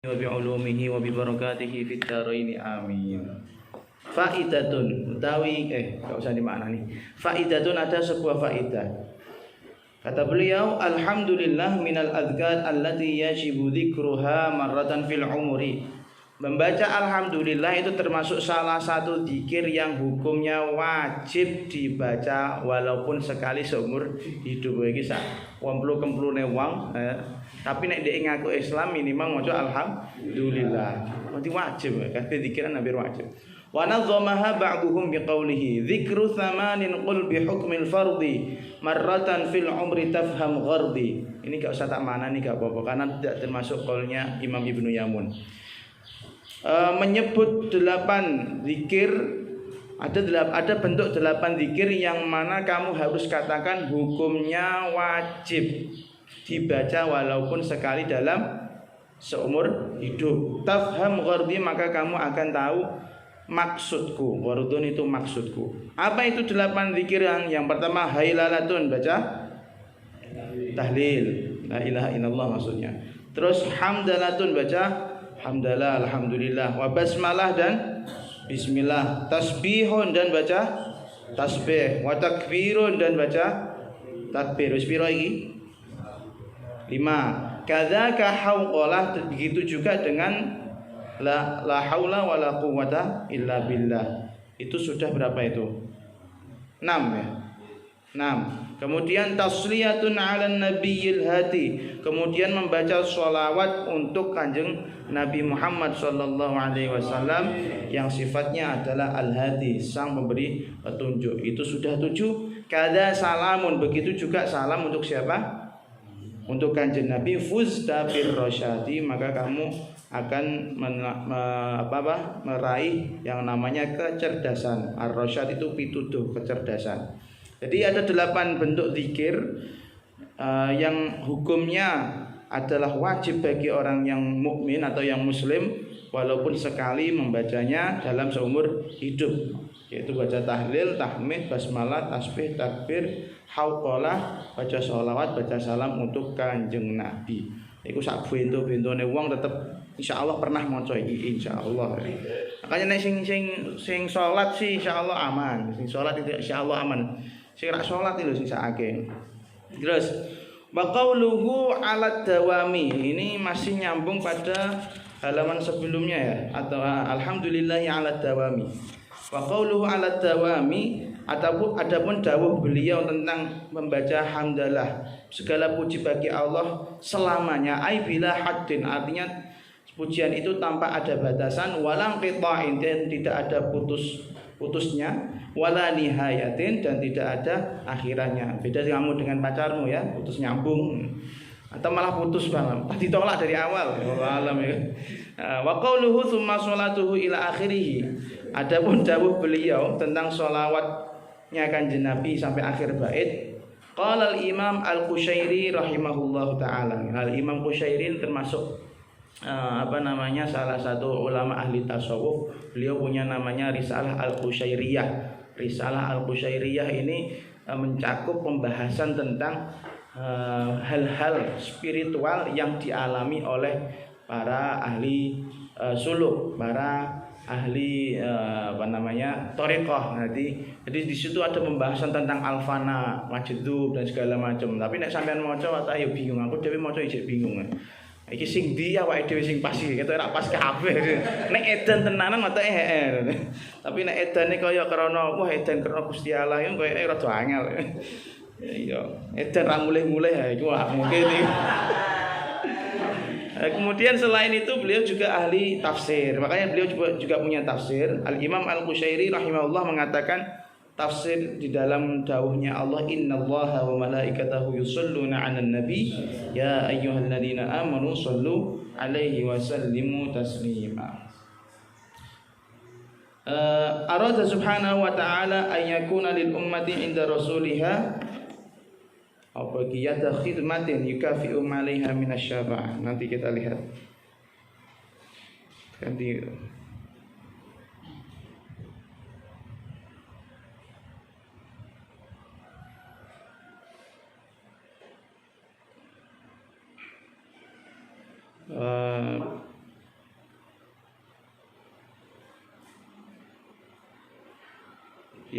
wa bi'ulumihi wa bi barakatihi fid dharain amin. Faidatun utawi enggak usah dimaknani. Faidatun, ada sebuah faidah. Kata beliau, alhamdulillah minal adhkar allati yajibu dzikruha marratan fil umri. Membaca alhamdulillah itu termasuk salah satu zikir yang hukumnya wajib dibaca walaupun sekali seumur hidup. Iki sak kemplune wong, tapi nek dhek ngaku Islam minimal maca alhamdulillah. Berarti wajib, kabeh zikiran hampir wajib. Wa nadhamaha ba'duhum biqaulihi dzikru thamanin qul bi hukmil fardhi marratan fil umri tafham ghardi. Ini enggak usah tak maknani enggak apa-apa karena tidak termasuk qaulnya Imam Ibnu Yamun. Menyebut 8 zikir, ada bentuk 8 zikir yang mana kamu harus katakan hukumnya wajib dibaca walaupun sekali dalam seumur hidup. Tafham ghardi, maka kamu akan tahu maksudku. Ghardun itu maksudku. Apa itu 8 zikir? Yang pertama hailalatun, baca tahlil, la ilaha illallah maksudnya. Terus hamdalatun, baca hamdalah, alhamdulillah. Wa basmalah, dan bismillah. Tasbihun, dan baca tasbih. Wa takbirun, dan baca takbir. Wis piro iki? 5. Kadzaka hauqalah, begitu juga dengan la haula wala quwwata illa billah. Itu sudah berapa itu? 6 ya. 6. Kemudian tasliyatun 'alan nabiyil hadi. Kemudian membaca sholawat untuk Kanjeng Nabi Muhammad sallallahu alaihi wasallam yang sifatnya adalah al-hadi, sang pemberi petunjuk. Itu sudah 7. Kada salamun, begitu juga salam untuk siapa? Untuk Kanjeng Nabi. Fuzta bir rasyadi, maka kamu akan meraih yang namanya kecerdasan. Ar-rasyad itu pituduh, kecerdasan. Jadi ada 8 bentuk zikir yang hukumnya adalah wajib bagi orang yang mukmin atau yang muslim walaupun sekali membacanya dalam seumur hidup, yaitu baca tahlil, tahmid, basmalah, tasbih, takbir, hauqalah, baca sholawat, baca salam untuk Kanjeng Nabi. Iku sak bento-bentone wong tetep insyaallah pernah maca iki insyaallah. Makanya nek sing salat sih insyaallah aman, sing salat itu insyaallah aman. Sing rak salat itu sing sakake. Terus wa qauluhu 'ala dawami, ini masih nyambung pada halaman sebelumnya ya, atau alhamdulillahi 'ala dawami. Wa qauluhu 'ala dawami, adapun dawuh beliau tentang membaca hamdalah, segala puji bagi Allah selamanya, ai bila haddin, artinya pujian itu tanpa ada batasan, walang qita'in, dan tidak ada putusnya, wala nihayatin, dan tidak ada akhirannya. Beda kamu dengan pacarmu ya, putus nyambung atau malah putus banget, tadi tolak dari awal. Wallahu ya. Wa qauluhu tsumma sholatuhu ila akhirih. Adapun dawuh beliau tentang sholawatnya Kanjeng Nabi sampai akhir bait, qala al-Imam Al-Qushairi rahimahullahu taala. Al-Imam Qushairi termasuk salah satu ulama ahli tasawuf. Beliau punya namanya Risalah Al-Qushairiyah. Risalah Al-Qushairiyah ini mencakup pembahasan tentang hal-hal spiritual yang dialami oleh para ahli suluk, para ahli thariqah. Jadi di situ ada pembahasan tentang alfana, majdub dan segala macam. Tapi nek sampean maca wae ayo bingung, aku dhewe maca isih bingung. Iki sing ndi awake dhewe sing pas iki, ketok ora pas kabeh. Nek edan tenanan mate heeh. Tapi nek edane kaya krana wah edan krana Gusti Allah iku koyo rada angel. Iya, edan ra mulih-mulih ha iku mungkin iki. Kemudian selain itu beliau juga ahli tafsir. Makanya beliau juga punya tafsir. Al-Imam Al-Qushairi rahimahullah mengatakan tafsir di dalam dawuhnya Allah, innallaha wa malaikatahu yusholluna 'alan nabi ya ayyuhalladzina amanu shallu 'alaihi wa sallimu taslima. Arada subhanahu wa ta'ala an yakuna lil ummati 'inda rasuliha baqiyata khidmatin yukafi'u 'alaiha minasyafa'ah. Nanti kita lihat. Ganti.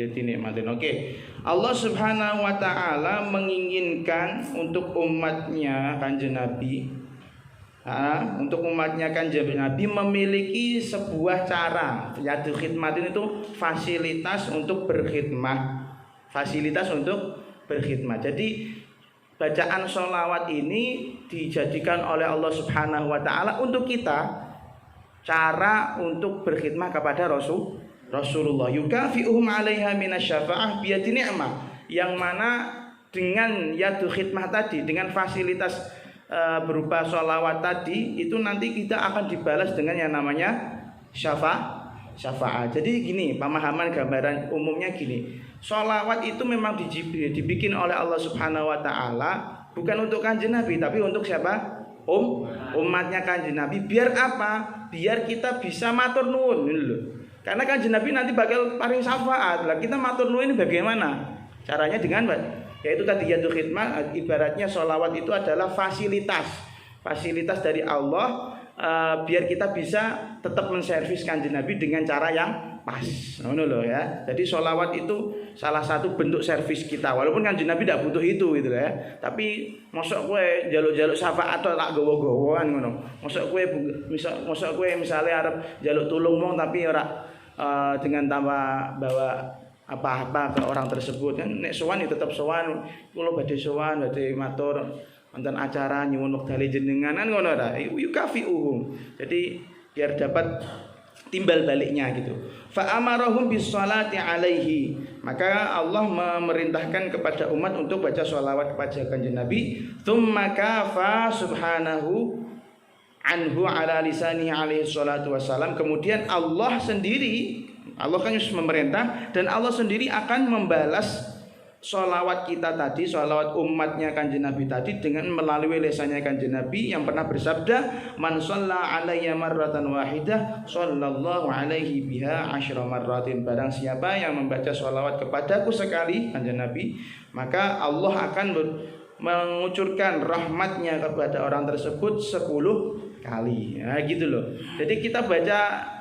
biati nikmatin. Oke. Allah Subhanahu wa taala menginginkan untuk umatnya Kanjeng Nabi, untuk umatnya Kanjeng Nabi memiliki sebuah cara. Yadul khidmatin itu fasilitas untuk berkhidmat. Fasilitas untuk berkhidmat. Jadi bacaan sholawat ini dijadikan oleh Allah Subhanahu wa taala untuk kita cara untuk berkhidmat kepada Rasulullah. Yukafi'uhum 'alaiha minasyafa'ah biyadi ni'mah. Yang mana dengan yadul khidmah tadi, dengan fasilitas berupa sholawat tadi, itu nanti kita akan dibalas dengan yang namanya syafaat. Jadi gini, pemahaman gambaran umumnya gini. Sholawat itu memang dibikin oleh Allah Subhanahu wa taala bukan untuk Kanjeng Nabi, tapi untuk siapa? Umatnya Kanjeng Nabi. Biar apa? Biar kita bisa matur nuwun gitu. Karena Kanjeng Nabi nanti bakal paring syafaat. Lah kita matur nuwun ini bagaimana? Caranya dengan yaitu tadi yadul khidmah, ibaratnya sholawat itu adalah fasilitas dari Allah, biar kita bisa tetap menservis Kanjeng Nabi dengan cara yang pas. Ngono loh ya. Jadi sholawat itu salah satu bentuk servis kita. Walaupun Kanjeng Nabi tidak butuh itu gitu ya. Tapi mosok kowe njaluk-njaluk syafaat atau tak gowo-gowoan ngono. Mosok kowe misalnya arep njaluk tulung wong tapi ora dengan tanpa bawa apa-apa ke orang tersebut kan, nek sowan ya tetap sowan, kula badhe sowan badhe matur wonten acara nyuwun wektale jenengan kan ngono ta, yukafi'uhum. Jadi biar dapat timbal baliknya gitu. Fa amarahum bis sholati alaihi, maka Allah memerintahkan kepada umat untuk baca sholawat kepada Kanjeng Nabi. Tsumma kafa subhanahu anhu ala lisanihi alaihi salatu wassalam. Kemudian Allah sendiri, Allah kan memerintah, dan Allah sendiri akan membalas sholawat kita tadi, sholawat umatnya Kanjeng Nabi tadi dengan melalui lisannya Kanjeng Nabi yang pernah bersabda, man shalla alayya marratan wahidah sallallahu alaihi biha asyra marratin. Barang siapa yang membaca sholawat kepadaku sekali, Kanjeng Nabi, maka Allah akan mengucurkan rahmatnya kepada orang tersebut 10 kali. Nah gitu loh. Jadi kita baca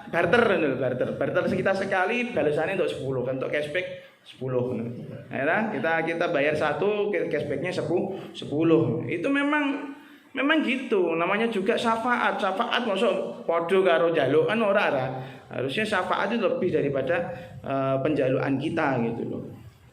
barter kita sekali balasannya untuk 10 kan, untuk cashback 10. Nah, kita bayar 1, cashbacknya 10. Itu memang gitu. Namanya juga syafaat. Syafaat maksud podo karo njaluk kan ora. Harusnya syafaat itu lebih daripada penjaluan kita gitu loh.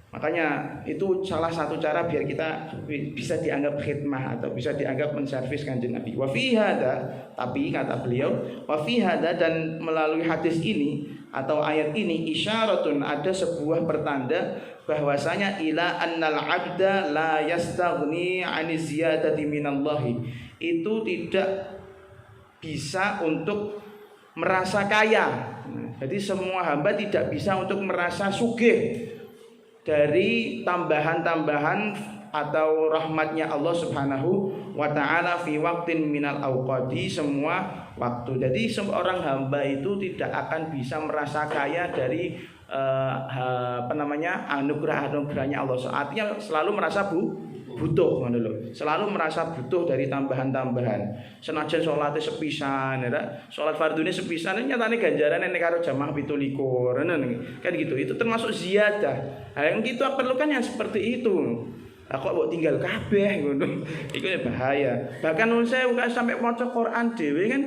Makanya itu salah satu cara biar kita bisa dianggap khidmah atau bisa dianggap menservis Kanjeng Nabi. Wa fi hadza, tapi kata beliau, wa fi hadza, dan melalui hadis ini atau ayat ini isyaratun, ada sebuah pertanda bahwasanya ila annal abda la yastaghni 'ani ziyadati minallahi. Itu tidak bisa untuk merasa kaya. Jadi semua hamba tidak bisa untuk merasa sugih dari tambahan-tambahan atau rahmatnya Allah Subhanahu wa ta'ala fi waqtin minal awqati, semua waktu. Jadi seorang hamba itu tidak akan bisa merasa kaya dari anugerahnya Allah. Artinya selalu merasa butuh, selalu merasa butuh dari tambahan-tambahan. Senajan sholatnya sepisan, sholat fardhunya sepisan, nyatane ganjarannya nek karo jamaah 17, kan gitu. Itu termasuk ziyadah. Yang kita perlukan yang seperti itu. Kok mbok tinggal kabeh ngono. Iku bahaya. Bahkan saya bukan sampai maca Quran dhewe kan,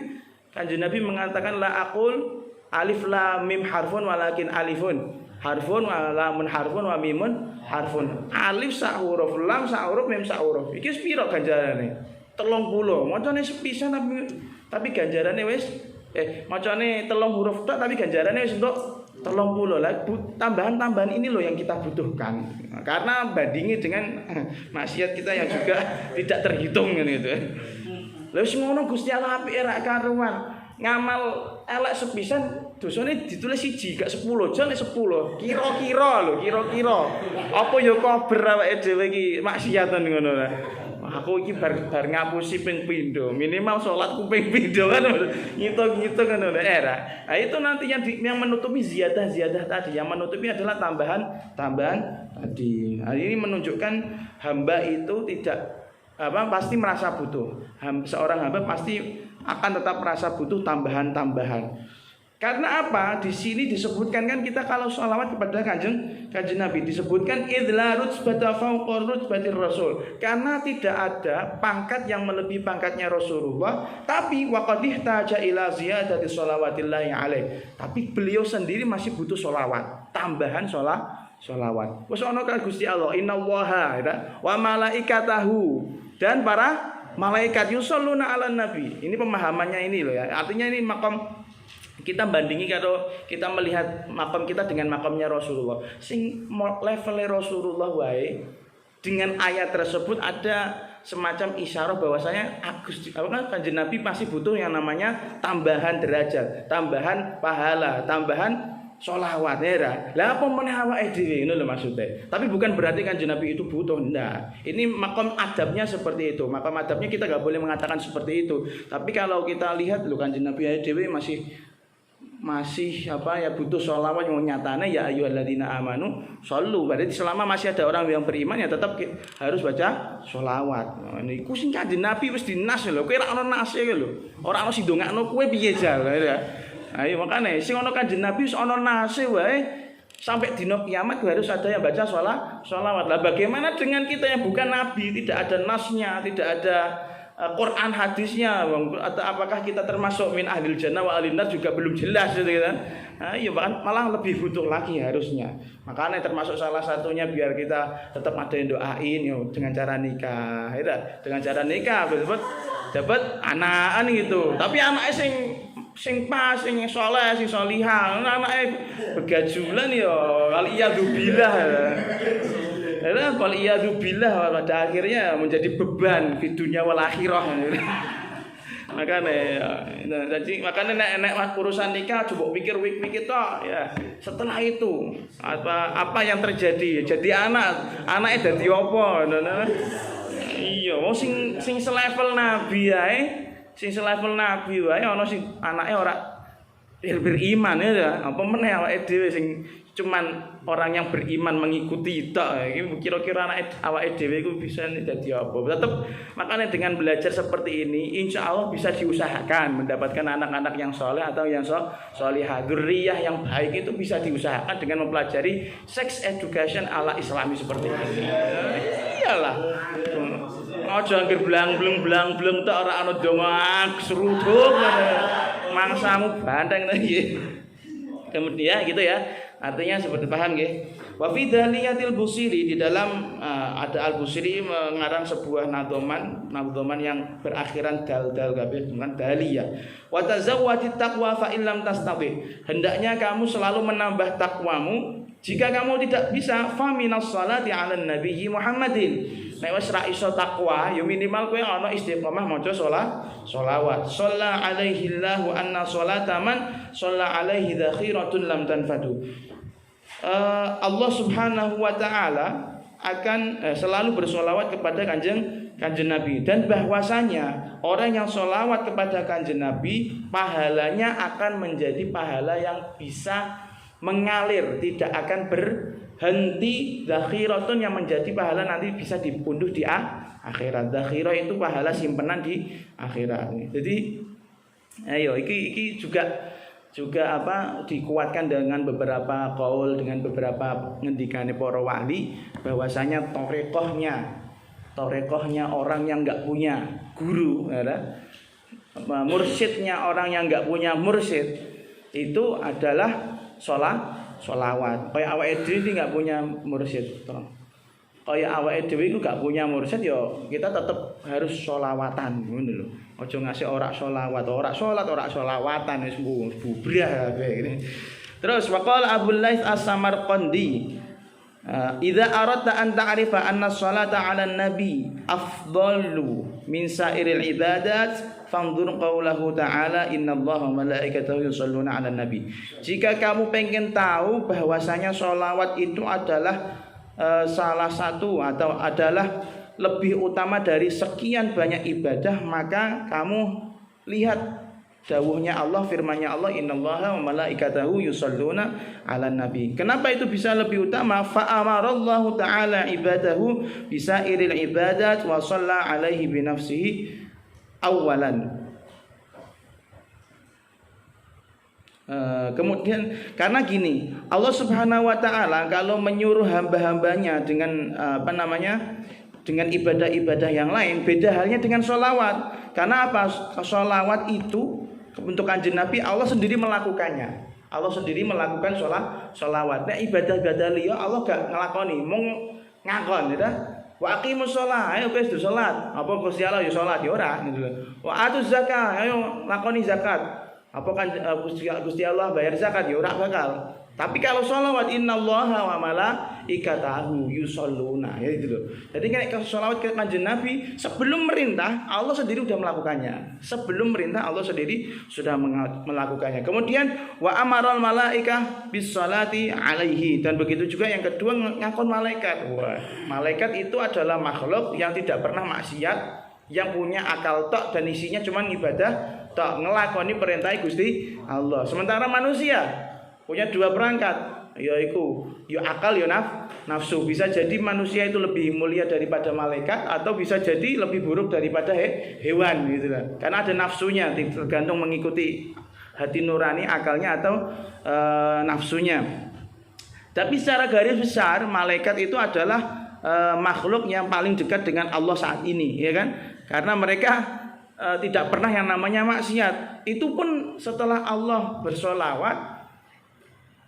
Kanjeng Nabi mengatakan la aqul alif lam mim harfun walakin alifun harfun wa lamun harfun wa mimun harfun. Alif sak huruf, lam sak huruf, mim sak huruf. Iki sepiro ganjarane? 30. Macane sepisan tapi ganjarane wis macane 3 huruf tok tapi ganjarane wis entuk 30. Lah tambahan-tambahan ini loh yang kita butuhkan. Karena bandingi dengan maksiat kita yang juga tidak terhitung gitu. Lha wis ngono Gusti Allah apike ra karuan. Ngamal elek sepisan dosane ditulis 1 gak 10, jane 10. Kira-kira lho, kira-kira. Apa ya kober awake dhewe iki maksiatan ngono lah. Aku iki bar ngapusi ping pindho, minimal salatku ping pindho kan ngitung-ngitung ngono era. Nah itu nanti yang menutupi ziyadah tadi, yang menutupi adalah tambahan tadi. Nah, ini menunjukkan hamba itu pasti merasa butuh. Seorang hamba pasti akan tetap merasa butuh tambahan-tambahan. Karena apa? Di sini disebutkan kan kita kalau sholawat kepada kanjeng Nabi disebutkan idla rutbata fawqa rutbatir rasul. Karena tidak ada pangkat yang melebihi pangkatnya Rasulullah, tapi waqad ihtaja ila ziyadati sholawatillahi alaih. Tapi beliau sendiri masih butuh sholawat, tambahan sholawat. Wes ana kan Gusti Allah, innallaha wa malaikatahu, dan para malaikat yusholluna ala nabi. Ini pemahamannya ini loh ya. Artinya ini makam kita bandingi kalau kita melihat makam kita dengan makamnya Rasulullah. Sing levelnya Rasulullah wae dengan ayat tersebut ada semacam isyarat bahwasanya Kanjeng Nabi masih butuh yang namanya tambahan derajat, tambahan pahala, tambahan sholawat ya. Lah apa meneh awake dhewe ngono lho maksudnya. Tapi bukan berarti Kanjeng Nabi itu butuh, ndak. Ini makam adabnya seperti itu. Makam adabnya kita enggak boleh mengatakan seperti itu. Tapi kalau kita lihat lho Kanjeng Nabi dhewe masih apa ya butuh sholawat yang nyatanya ya ayyuhalladzina amanu shollu. Berarti selama masih ada orang yang beriman ya tetap harus baca sholawat. Nah, niku sing Kanjeng Nabi wis dinas lho. Kowe ora ono nase lho. Ora ono sing ndongakno kowe piye jal ya. Ayo makane sing ono Kanjeng Nabi wis ono nase wae sampai dino kiamat harus ada yang baca sholawat. Lah bagaimana dengan kita yang bukan nabi, tidak ada nasnya, tidak ada Quran hadisnya, atau apakah kita termasuk min ahlil jannah wa ahlin nar juga belum jelas gitu kan. Nah, iya malah lebih butuh lagi harusnya. Makanya termasuk salah satunya biar kita tetap ada yang doain yo dengan cara nikah. Ya, dengan cara nikah dapat anakan gitu. Tapi anaknya sing pas, sing soleh, sing solihah, anaknya begajulan yo waliyadzubillah. Karena kalau iyadzubillah pada akhirnya menjadi beban di dunia wal akhirah. Makanya nek urusan nikah coba pikir toh ya. Setelah itu apa yang terjadi? Jadi anaknya dadi apa? Iya, wong sing selevel nabi ae, ana sing anake ora beriman ya. Apa meneh awake dhewe sing cuman orang yang beriman mengikuti tok. Kira-kira anak awake dhewe iku bisa dadi apa? Tetap makanya dengan belajar seperti ini insya Allah bisa diusahakan mendapatkan anak-anak yang soleh atau yang solihah, dzurriyyah yang baik itu bisa diusahakan dengan mempelajari sex education ala Islami seperti ini. Iyalah. Aja anggere blang-bleng tok ora ana dongak seruduk mangsamu banteng ta nggih. Kemudian gitu ya. Artinya seperti paham nggih. Wa fi Daliyatil Busiri, di dalam ada Al-Busiri mengarang sebuah nadhoman yang berakhiran dal kabeh dengan daliyah. Wa tazawwadit taqwa fa illam tastati. Hendaknya kamu selalu menambah takwamu. Jika kamu tidak bisa fa minas sholati 'alan nabiyyi Muhammadin. Nek wis ra iso takwa, ya minimal kowe ana istiqomah maca sholawat. Shalla alaihi Allahu anna sholata man shalla alaihi dzakhiratun lam tanfadu. Allah Subhanahu wa taala akan selalu bersolawat kepada kanjeng Nabi, dan bahwasanya orang yang solawat kepada kanjeng Nabi pahalanya akan menjadi pahala yang bisa mengalir, tidak akan berhenti. Dzakhiratun yang menjadi pahala nanti bisa dipunduh di akhirat. Dzakhirah itu pahala simpenan di akhirat. Jadi ayo iki juga apa dikuatkan dengan beberapa qaul, dengan beberapa ngendikane para wali bahwasanya torekohnya orang yang enggak punya guru ya, mursyidnya orang yang enggak punya mursyid itu adalah sholawat. Kayak awake dhewe enggak punya mursyid, kayak awake dhewe iku enggak punya mursyid ya kita tetap harus sholawatan ngono lho. Aja ngasih ora sholawat, ora sholat, ora sholawatan wis bubrah kabeh. Terus waqala Abu Laits As-Samarqandi, idza aradta an ta'rifa anna sholata 'alan nabi afdalu min sa'iril ibadat fanzur qaulahu ta'ala innallaha wa malaikatahu yusholluna 'alan nabi. Jika kamu pengen tahu bahwasanya sholawat itu adalah salah satu atau adalah lebih utama dari sekian banyak ibadah, maka kamu lihat dawuhnya Allah, firman-Nya Allah, innallaha wa malaikatahu yusholluna 'alan nabi. Kenapa itu bisa lebih utama? Fa amarallahu ta'ala ibadahu bisairil ibadat wa shalla 'alaihi bi nafsihi awalan. Kemudian karena gini, Allah Subhanahu wa taala kalau menyuruh hamba-hambanya dengan dengan ibadah-ibadah yang lain, beda halnya dengan sholawat. Karena apa? Sholawat itu untuk Kanjeng Nabi Allah sendiri melakukannya. Allah sendiri melakukan sholawat. Nah ibadah-ibadah liya Allah gak ngelakoni, mung ngakon gitu. Wa aqimus shalah, ayo wis salat. Apa Gusti Allah ya salat ya ora gitu. Wa atuz zakah, ayo lakoni zakat. Apa kan Gusti Allah bayar zakat ya ora bakal. Tapi kalau sholawat innallaha wa malaikatahu yusholluna ya itu loh. Jadi kalau sholawat ke Kanjeng Nabi sebelum merintah Allah sendiri sudah melakukannya. Sebelum merintah Allah sendiri sudah melakukannya. Kemudian wa amaral malaikah bis sholati alaihi, dan begitu juga yang kedua ngakon malaikat. Wah, malaikat itu adalah makhluk yang tidak pernah maksiat, yang punya akal tok dan isinya cuma ibadah tok, ngelakoni perintah Gusti Allah. Sementara manusia punya dua perangkat, yaitu akal nafsu. Bisa jadi manusia itu lebih mulia daripada malaikat, atau bisa jadi lebih buruk daripada hewan gitu lah. Karena ada nafsunya, tergantung mengikuti hati nurani akalnya atau nafsunya. Tapi secara garis besar malaikat itu adalah makhluk yang paling dekat dengan Allah saat ini, ya kan? Karena mereka tidak pernah yang namanya maksiat. Itu pun setelah Allah bersolawat,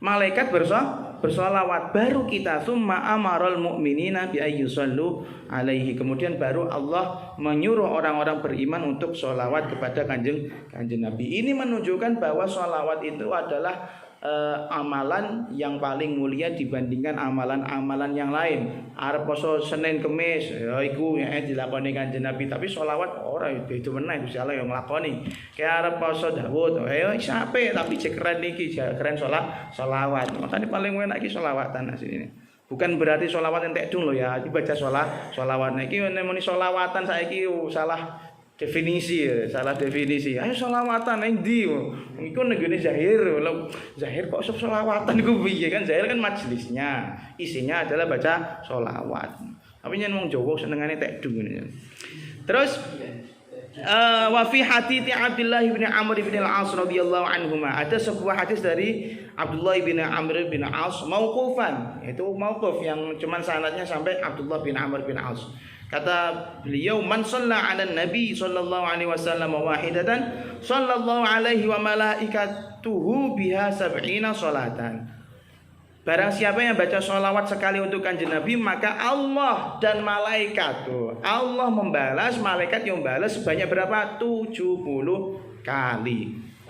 malaikat bersolawat, baru kita summa amaral mu'minina bi ayyusallu alaihi. Kemudian baru Allah menyuruh orang-orang beriman untuk sholawat kepada kanjeng Nabi. Ini menunjukkan bahwa sholawat itu adalah amalan yang paling mulia dibandingkan amalan-amalan yang lain. Arep poso Senin Kemis ya iku dilakoni Kanjeng Nabi, tapi sholawat ora itu meneh Gusti Allah yang nglakoni. Kayak arep poso Daud ayo sape tapi cek keren iki keren sholawat. Makanya paling enak iki sholawatan asline. Bukan berarti sholawat entek dong lho ya, dibaca sholawat. Nah iki muni sholawatan saiki salah definisi. Ayo sholawatan nang ndi? Iku nenggone Zahir. Zahir kok sholawatan iku piye kan? Zahir kan majelisnya, isinya adalah baca sholawat. Tapi yen wong Jawa senengane tekdu ngene. Terus wa fi hadits Abdullah bin Amr bin Al-As radhiyallahu anhuma, ada sebuah hadis dari Abdullah bin Amr bin Al-As mauqufan, itu mauquf yang cuman sanadnya sampai Abdullah bin Amr bin Al-As. Kata beliau, man shalla 'ala nabi sallallahu alaihi wasallam wahidatan sallallahu alaihi wa malaikatuhu biha sab'ina salatan. Barang siapa yang baca sholawat sekali untuk Kanjeng Nabi, maka Allah dan malaikat Allah membalas, malaikat yang membalas sebanyak berapa? 70 kali.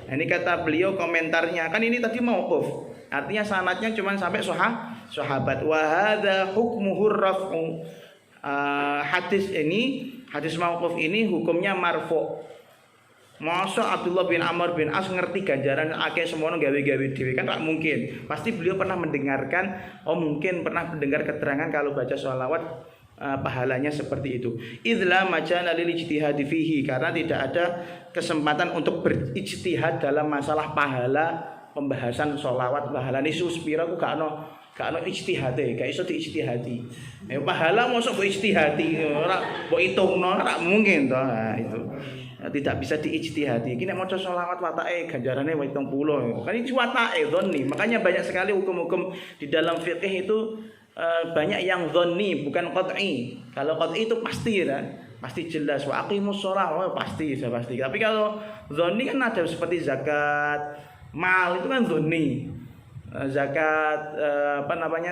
Nah, ini kata beliau komentarnya. Kan ini tadi mauquf, artinya sanadnya cuma sampai sahabat. Wa hadza hukmuhur raf'u. Hadis mauquf ini hukumnya marfu. Masa Abdullah bin Amr bin As ngerti ganjaran akeh semono gawe-gawe dhewe, kan tak mungkin. Pasti beliau pernah mendengarkan, mungkin pernah mendengar keterangan kalau baca sholawat pahalanya seperti itu. Idza majana lil ijtihad fihi, karena tidak ada kesempatan untuk berijtihad dalam masalah pahala pembahasan sholawat. Pahalane suspira ku gak ono ijtihade, gak iso diijtihadi. Pahala mosok mbok ijtihadi, ora mbok hitungno, ora mungkin to. Nah, itu. Tidak bisa diijtihadi. Iki nek maca sholawat watake ganjarane 70. Kan iki watake dzanni. Makanya banyak sekali hukum-hukum di dalam fikih itu banyak yang dzanni, bukan qat'i. Kalau qat'i itu pasti ya, pasti jelas wa aqimus shalah, pasti. Tapi kalau dzanni kan ada seperti zakat mal, itu kan dzanni. Zakat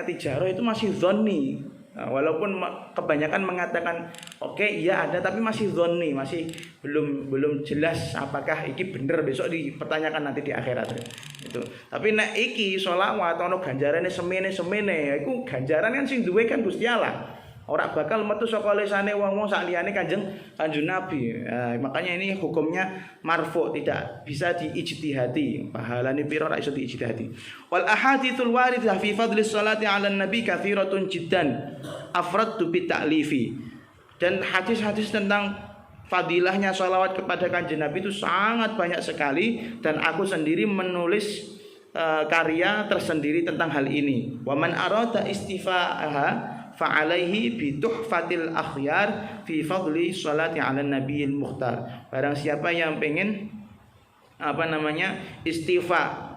tijarah itu masih dzanni. Nah, walaupun kebanyakan mengatakan oke, iya ada, tapi masih dzanni, masih belum jelas apakah iki bener, besok dipertanyakan nanti di akhirat itu. Tapi nek iki sholawat ono ganjarane semene iku ganjaran kan sing duwe kan Gusti Allah. Ora bakal metu saka lisane wong-wong sak liyane Kanjeng Nabi. Makanya ini hukumnya marfu, tidak bisa diijtihadi. Pahalane pira ora iso diijtihadi. Wal ahaditsul waridah fi fadli sholati 'ala nabi katsiratun jiddan afradtu bi ta'lifi. Dan hadis-hadis tentang fadilahnya sholawat kepada Kanjeng Nabi itu sangat banyak sekali, dan aku sendiri menulis karya tersendiri tentang hal ini. Wa man arada istifa'aha fa'alaihi bi tuhfatil akhyar fi fadli sholati 'ala nabiyil mukhtar. Barang siapa yang pengen istifa,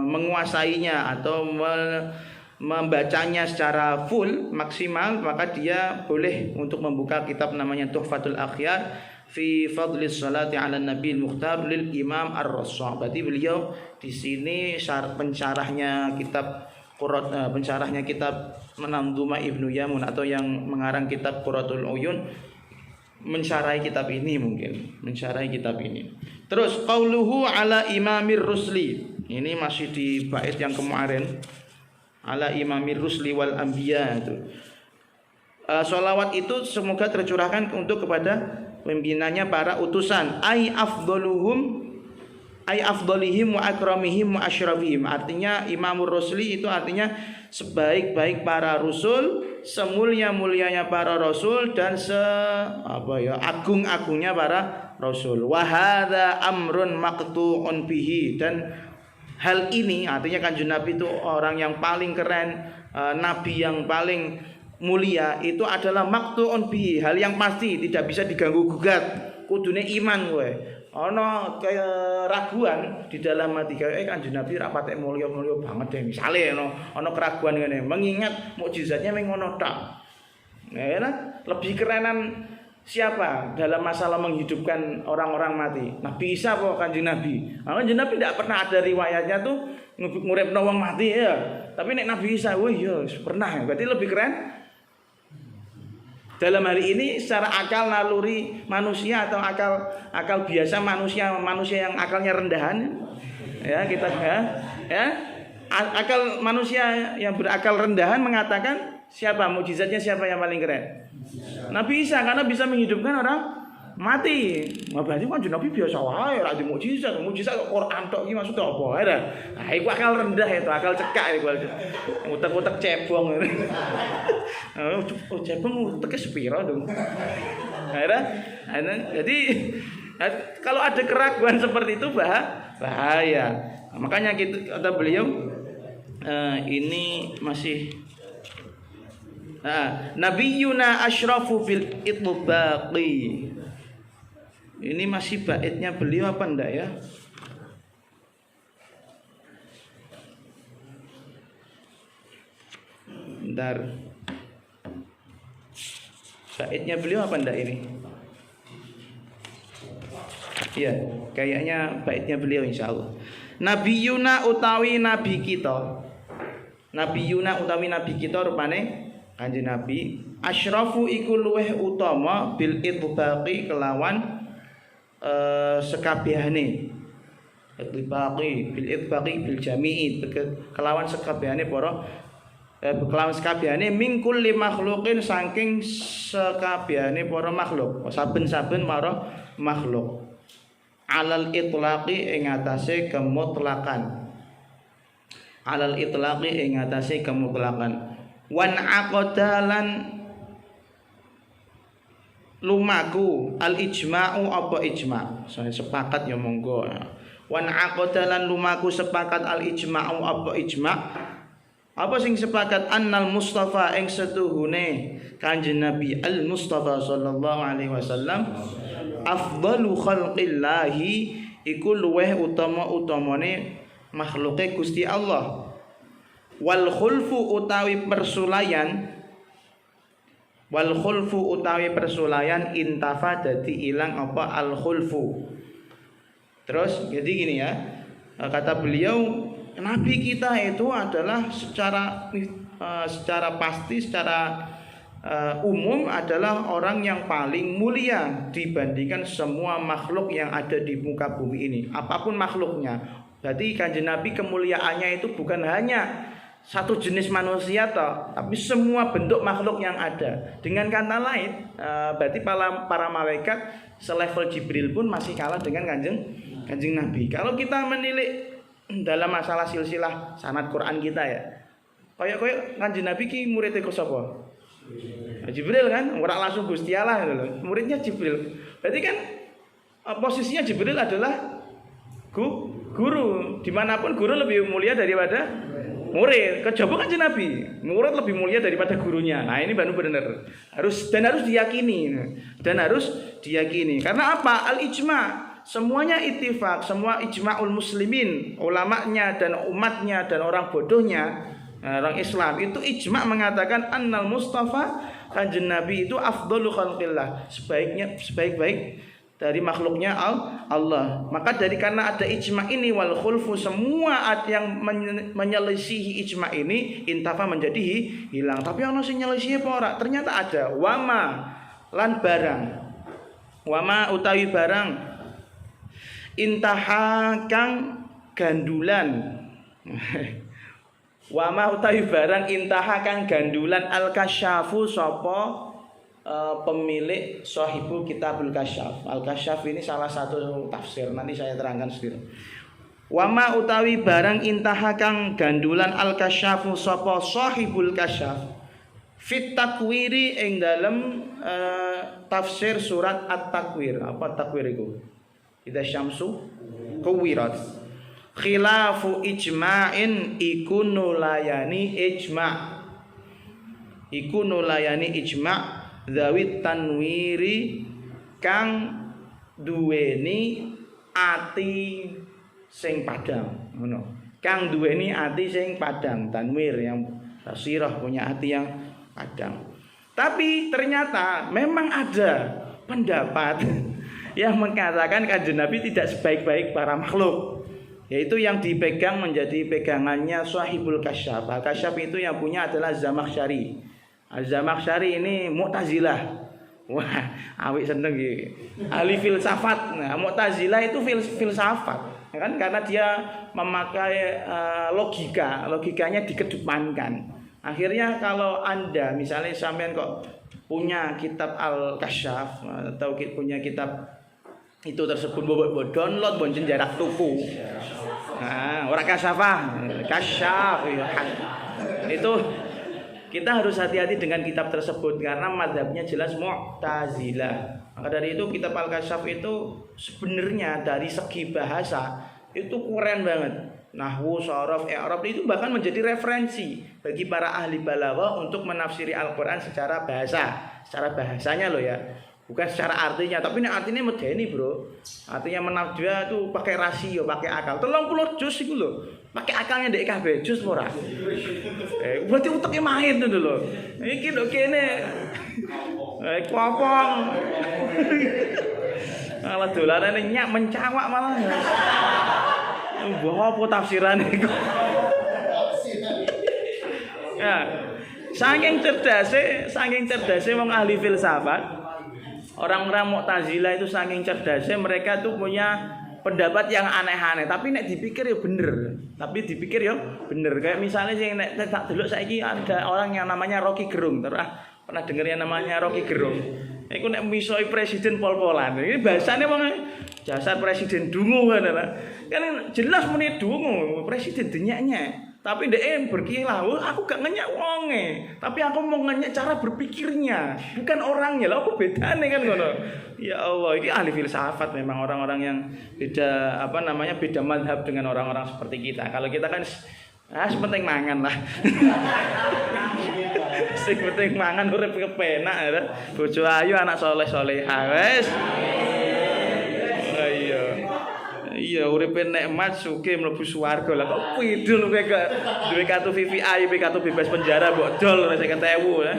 menguasainya atau membacanya secara full maksimal, maka dia boleh untuk membuka kitab namanya Tuhfatul Akhyar fi fadlis salati ala nabi mukhtar lil imam ar-Rassah. Berarti beliau di sini pensyarahnya kitab Manzumah Ibnu Yamun atau yang mengarang kitab Qurratul Uyun mensyarahi kitab ini Terus qauluhu ala imamir rusli. Ini masih di bait yang kemarin. Ala imamir rusli wal anbiya itu. Sholawat itu semoga tercurahkan untuk kepada pimpinannya para utusan. Ai afdalihim wa akramihim wa asyrafihim. Artinya imamur rusli itu artinya sebaik-baik para rasul, semulia-mulianya para rasul dan agung-agungnya para rasul. Wa hadza amrun maqtu'un bihi. Dan hal ini artinya Kanjeng Nabi itu orang yang paling keren, nabi yang paling mulia, itu adalah maqtu'un bihi, hal yang pasti tidak bisa diganggu gugat. Kudune iman kowe. Ana keraguan di dalam hati Kanjeng Nabi ra patek mulya-mulya banget deh. Misale ana keraguan ngene, mengingat mukjizatnya mung ngono tok. Lebih kerenan siapa dalam masalah menghidupkan orang-orang mati? Nabi Isa apa Kanjeng Nabi? Kanjeng Nabi tidak pernah ada riwayatnya tuh nguripno wong mati ya. Tapi nek Nabi Isa, pernah. Berarti lebih keren. Dalam hari ini secara akal naluri manusia atau akal biasa manusia yang akalnya rendahan, akal manusia yang berakal rendahan mengatakan mukjizatnya siapa yang paling keren? Nabi Isa, karena bisa menghidupkan orang mati. Berarti kan Nabi biasa wae, ora di mukjizat Quran tok iki maksudnya apa ya? Nah, iku akal rendah itu, akal cekak iku. Utek-utek cebong. Cebong uteke sepira dong. Jadi kalau ada keraguan seperti itu bahaya. Makanya kata beliau ini masih Nabiyuna asyrafu bil itbaqi. Ini masih baitnya beliau apa enggak ya? Bentar. Baitnya beliau apa enggak ini? Iya, kayaknya baitnya beliau insyaallah. Nabiyuna utawi nabi kita. Nabiyuna utawi nabi kita rupane Kanjeng Nabi asyrafu iku luweh utama bil itbaqi kelawan sekabehane. Itbaqi bil jami'i kelawan sekabehane para kelawan sekabehane min kulli makhluqin saking sekabehane para makhluk, saben-saben para makhluk. Alal itlaqi ing atase kemutlakan. Alal itlaqi ing atase kemutlakan. Wan aqdalan lumaku al ijma'u apa ijma'. Soale sepakat ya monggo. Wan aqdalan lumaku sepakat al ijma'u apa ijma'. Apa sing sepakat annal Mustafa ing setuhune Kanjeng Nabi al Mustafa sallallahu alaihi wasallam afdalu khalqillahi iku luweh utama-utamane makhluke Gusti Allah. Wal khulfu utawi persulayan intafa dadi ilang apa al khulfu. Terus jadi gini ya, kata beliau Nabi kita itu adalah secara pasti, secara umum adalah orang yang paling mulia dibandingkan semua makhluk yang ada di muka bumi ini, apapun makhluknya. Berarti Kanjeng Nabi kemuliaannya itu bukan hanya satu jenis manusia tapi semua bentuk makhluk yang ada. Dengan kata lain, berarti para malaikat selevel Jibril pun masih kalah dengan Kanjeng Nabi. Kalau kita menilik dalam masalah silsilah sanad Quran kita ya, kayak Kanjeng Nabi ki muridnya sapa? Jibril kan, ora langsung Gusti Allah gitu loh. Muridnya Jibril. Berarti kan posisinya Jibril adalah guru. Dimanapun guru lebih mulia daripada murid. Kejaba Kanjeng Nabi, murid lebih mulia daripada gurunya. Nah, ini benar harus diyakini. Karena apa? Al ijma'. semuanya ittifaq, semua ijma'ul muslimin, ulamanya dan umatnya dan orang bodohnya, orang Islam itu ijma' mengatakan annal Mustafa kanjeng Nabi itu afdhalu khalqillah, sebaik-baik dari makhluknya Allah. Maka karena ada ijma' ini wal khulfu, semua yang menyelisihi ijma' ini intafa menjadi hilang. Tapi ono sing nyelisihi apa ora? Ternyata ada wama lan barang. Wama utawi barang intaha kang gandulan. Wama utawi barang intaha kang gandulan al-kasyafu sapa pemilik Shahibul Kitabul Kasyaf. Al-Kasyaf ini salah satu tafsir, nanti saya terangkan sendiri. Wama utawi barang intaha kang gandulan al-kasyafu sapa Shahibul Kasyaf fit takwiri ing dalem tafsir surat At-Takwir. Apa takwir iku? Idza syamsu kuwirat. Khilafu ijma'in iku nulayani ijma' zawit tanwiri kang duweni ati sing padang, ngono. Kang duweni ati sing padang, tanwir yang basirah, punya hati yang padang. Tapi ternyata memang ada pendapat yang mengatakan kanjeng Nabi tidak sebaik-baik para makhluk, yaitu yang dipegang menjadi pegangannya Shahibul Kasyaf. Kasyaf itu yang punya adalah Zamakhsyari. Az-Zamakhsyari ini Mu'tazilah. Wah, awik seneng iki. Ahli filsafat. Nah, Mu'tazilah itu filsafat. Ya kan, karena dia memakai logikanya dikedepankan. Akhirnya kalau Anda misalnya sampean kok punya kitab Al-Kasyaf atau punya kitab itu tersebut mbok download boncen jarak tuku. Nah, ora kasyafah, kasyaf ya. Itu kita harus hati-hati dengan kitab tersebut karena mazhabnya jelas Mu'tazilah. Maka dari itu kitab Al-Kasyaf itu sebenarnya dari segi bahasa itu keren banget. Nahwu, sharaf, i'rab itu bahkan menjadi referensi bagi para ahli balaghah untuk menafsiri Al-Qur'an secara bahasanya loh ya. Bukan secara artinya, tapi ini artinya medeni, Bro. Artinya menafsir itu pakai rasio, pakai akal. 30 juz iku lho. Pakai akalnya ndek kabeh juz ora. Berarti uteknya main itu lho. Iki ndok kene. Kopong. Malah dolanane nyak mencawak malah. Mbah apa tafsirane iku? Ya. Saking cerdase wong ahli filsafat. Orang-orang Mu'tazilah itu saking cerdasnya, mereka tuh punya pendapat yang aneh-aneh, tapi nek dipikir ya bener. Kayak misalnya sih nek tak delok saiki ada orang yang namanya Rocky Gerung. Pernah dengar yang namanya Rocky Gerung? Iku nek misoi presiden pol-polan. Ini bahasane wong jasar presiden dungu kan. Kan jelas muni dungu, presiden denyaknya. Tapi ndek berkilah, aku gak ngenyak wonge, tapi aku mau ngenyak cara berpikirnya, bukan orangnya. Lah apa bedane kan ngono. Ya Allah, ini ahli filsafat memang orang-orang yang beda beda mazhab dengan orang-orang seperti kita. Kalau kita kan sepenting mangan lah. Sing penting mangan urip kepenak ya. Bojo ayu, anak saleh-salehah wis. Iya, uripe nikmat sugih mlebu swarga. Lah kok pidul kowe gak duwe kartu VVI, kartu bebas penjara mbok dol 50.000 ya.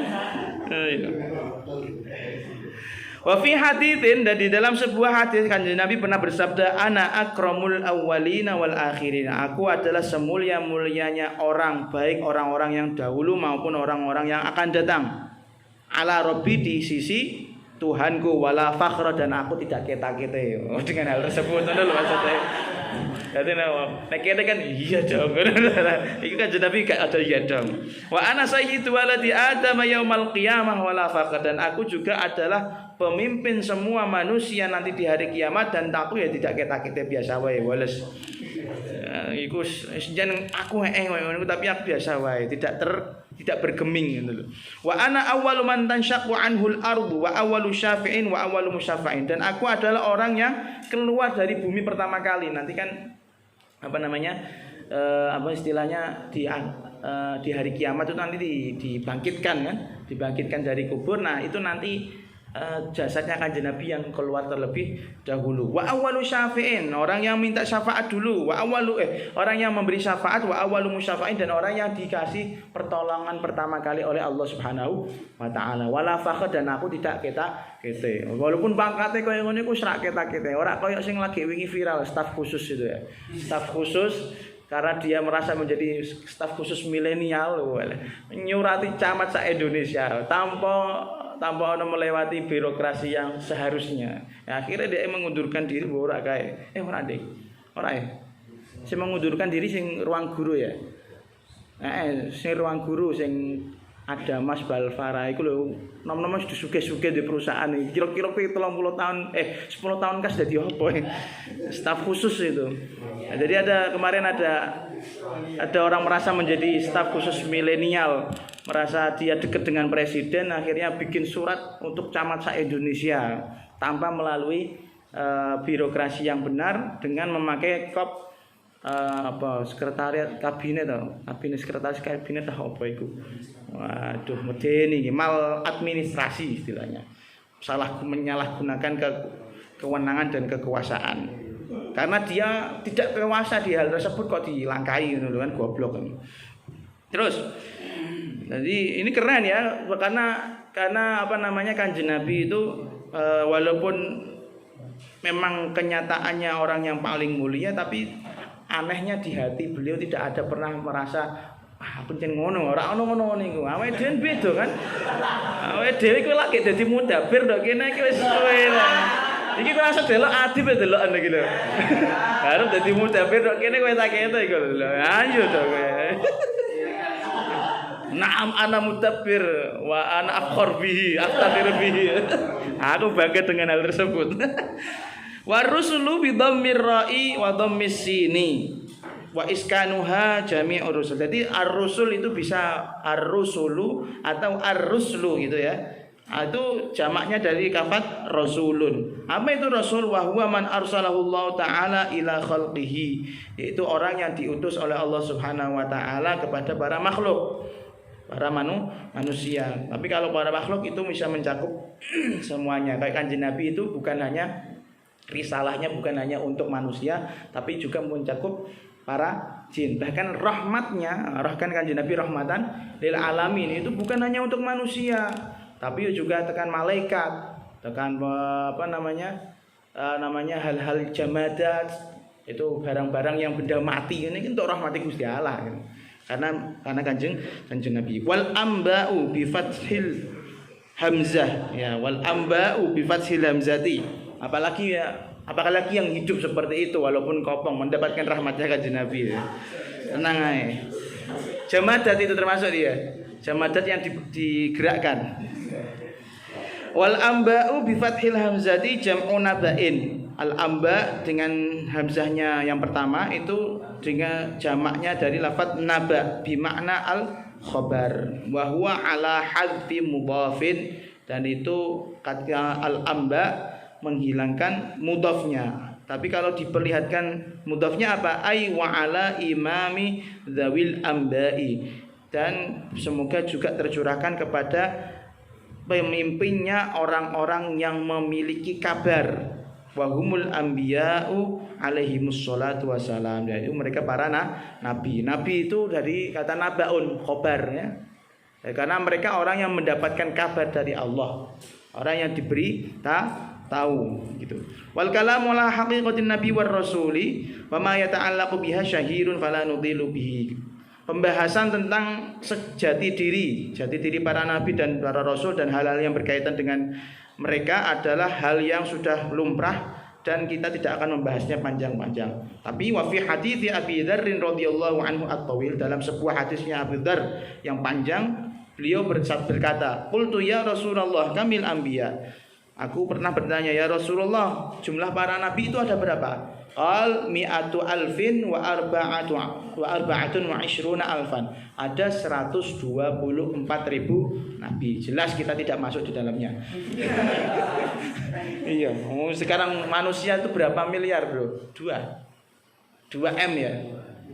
Iya. Wa fi haditsin, dan di dalam sebuah hadis kanjeng Nabi pernah bersabda, ana akramul awwalina wal akhirin. Aku adalah semulia-mulianya orang, baik orang-orang yang dahulu maupun orang-orang yang akan datang. Ala rabbi, di sisi Tuhanku, wala fakhra, dan aku tidak keta-kete dengan hal tersebut. Ngono lho maksudnya. Dadi nek kene kan iya dong. Iki kan Nabi gak ada iya dong. Wa ana sayyidu waladi adam yaumal qiyamah wala fakhra, dan aku juga adalah pemimpin semua manusia nanti di hari kiamat, dan aku ya tidak keta-kete biasa wae wales. Iku jeneng aku ngono, tapi aku biasa wae, tidak bergeming gitu loh. Wa ana awwalu man tanshaqqu anhul ardu wa awwalu syafi'in wa awwalu musyaffa'in, dan aku adalah orang yang keluar dari bumi pertama kali. Nanti kan istilahnya di hari kiamat itu nanti dibangkitkan kan, dibangkitkan dari kubur. Nah, itu nanti jasadnya Kanjeng Nabi yang keluar terlebih dahulu. Wa awwalu syafi'in, orang yang minta syafaat dulu. Wa awwalu orang yang memberi syafaat, wa awwalu musyafa'in, dan orang yang dikasih pertolongan pertama kali oleh Allah Subhanahu wa taala. Wala fakhr, dan aku tidak kete. Walaupun pangkate koyo ngene iku serak kete. Ora koyo sing lagi wingi viral staf khusus itu ya. Staf khusus karena dia merasa menjadi staf khusus milenial, nyurati camat se-Indonesia tanpa melewati birokrasi yang seharusnya. Ya, akhirnya dia mengundurkan diri ora kae. Ora Dik. Ora ya. Sing mengundurkan diri sing ruang guru ya. Sing ruang guru sing ada Mas Balfara iku lho, nom-nom wis disuge-suge di perusahaan iki. Kira-kira 30 tahun 10 tahun kas dadi opo? Staf khusus itu. Nah, jadi kemarin ada orang merasa menjadi staf khusus milenial, merasa dia dekat dengan presiden, akhirnya bikin surat untuk camat se-Indonesia tanpa melalui birokrasi yang benar dengan memakai sekretariat kabinet sekretaris kabinet apa itu. Waduh, medeni mal administrasi istilahnya. Menyalahgunakan kewenangan dan kekuasaan. Karena dia tidak kuasa di hal tersebut kok dilangkai ngono kan, goblok kan. Terus jadi ini keren ya, karena Kanjeng Nabi itu walaupun memang kenyataannya orang yang paling mulia, tapi anehnya di hati beliau tidak ada pernah merasa aku jen ngono, ora ono niku. Awake dhewe beda kan. Awake dhewe iku lagi dadi mudabir ndok kene iki wis suwe lah. Iki kok rasa delok adib delokan iki lho. Harus dadi mudabir ndok kene kowe tak kete iku lho. Ayo to kowe. Naam ana mudabir wa ana afkhar bihi, aftakhir bihi. Aku bangga dengan hal tersebut. Wa rusulu bi dhammir ra'i wa dhammis sini wa iskanuha jami'ur rusul. Jadi ar-rusul itu bisa ar-rusulu atau ar-ruslu gitu ya. Itu jamaknya dari kafat rasulun. Apa itu rasul? Wa huwa man arsalahu Allah taala ila khalqihi. Yaitu orang yang diutus oleh Allah Subhanahu wa taala kepada para makhluk. Para manusia. Tapi kalau para makhluk itu bisa mencakup semuanya. Kayak Kanjeng Nabi itu bukan hanya risalahnya bukan hanya untuk manusia, tapi juga mencakup para jin. Bahkan rahmatnya, Kanjeng Nabi rahmatan lil alamin, itu bukan hanya untuk manusia, tapi juga tekan malaikat, tekan namanya hal-hal jamadat, itu barang-barang yang benda mati, ini untuk rahmati Gusti Allah gitu. Karena Kanjeng Nabi. Wal amba'u bi fathil hamzah ya, wal amba'u bi fathil hamzati. Apalagi yang hidup seperti itu walaupun kopong mendapatkan rahmatnya Kanjeng Nabi ya. Tenang aja. Jamadat itu termasuk dia. Jamadat yang digerakkan. Wal amba'u bi fathil hamzati jam'u naba'in. Al amba dengan hamzahnya yang pertama itu dengan jamaknya dari lafaz naba bi makna al khabar wa huwa ala hadfi mudhafin, dan itu ketika al amba menghilangkan mudhafnya. Tapi kalau diperlihatkan mudhafnya apa? Ai wa ala imami dzawil ambai, dan semoga juga tercurahkan kepada pemimpinnya orang-orang yang memiliki kabar. Wa humul anbiya'u alaihimus salatu wassalam, yaitu mereka para nabi. Nabi itu dari kata nabaun, khobar ya. Karena mereka orang yang mendapatkan kabar dari Allah, orang yang diberi tahu gitu. Wal kalamu ala haqiqatin nabi war rasuli wa ma yata'allaqu biha syahirun fala nudhilu bihi. Pembahasan tentang jati diri para nabi dan para rasul dan hal-hal yang berkaitan dengan mereka adalah hal yang sudah lumrah dan kita tidak akan membahasnya panjang-panjang. Tapi wa fi hadithi Abi Dzar radhiyallahu anhu at-tawil, dalam sebuah hadisnya Abu Dzar yang panjang, beliau berkata, "Qultu ya Rasulullah kamil anbiya." Aku pernah bertanya, ya Rasulullah, jumlah para nabi itu ada berapa? Qal mi'atu alfin wa arba'atun wa ishruna alfan. Ada 124.000 nabi. Jelas kita tidak masuk di dalamnya. Iya, sekarang manusia itu berapa miliar, Bro? 2 M ya.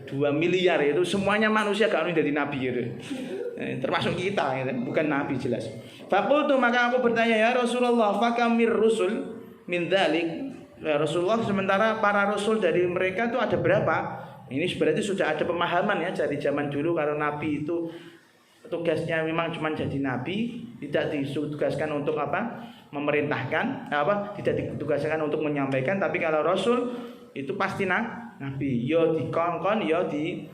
2 miliar itu semuanya manusia gak jadi nabi gitu. Termasuk kita gitu. Bukan nabi jelas. Faqultu maka aku bertanya ya Rasulullah fakamir rusul min dzalik. Ya Rasulullah sementara para rasul dari mereka itu ada berapa? Ini berarti sudah ada pemahaman ya dari zaman dulu kalau nabi itu tugasnya memang cuma jadi nabi, tidak ditugaskan untuk apa? Memerintahkan, tidak ditugaskan untuk menyampaikan, tapi kalau rasul itu pasti nabi. Yo dikongkon, yo di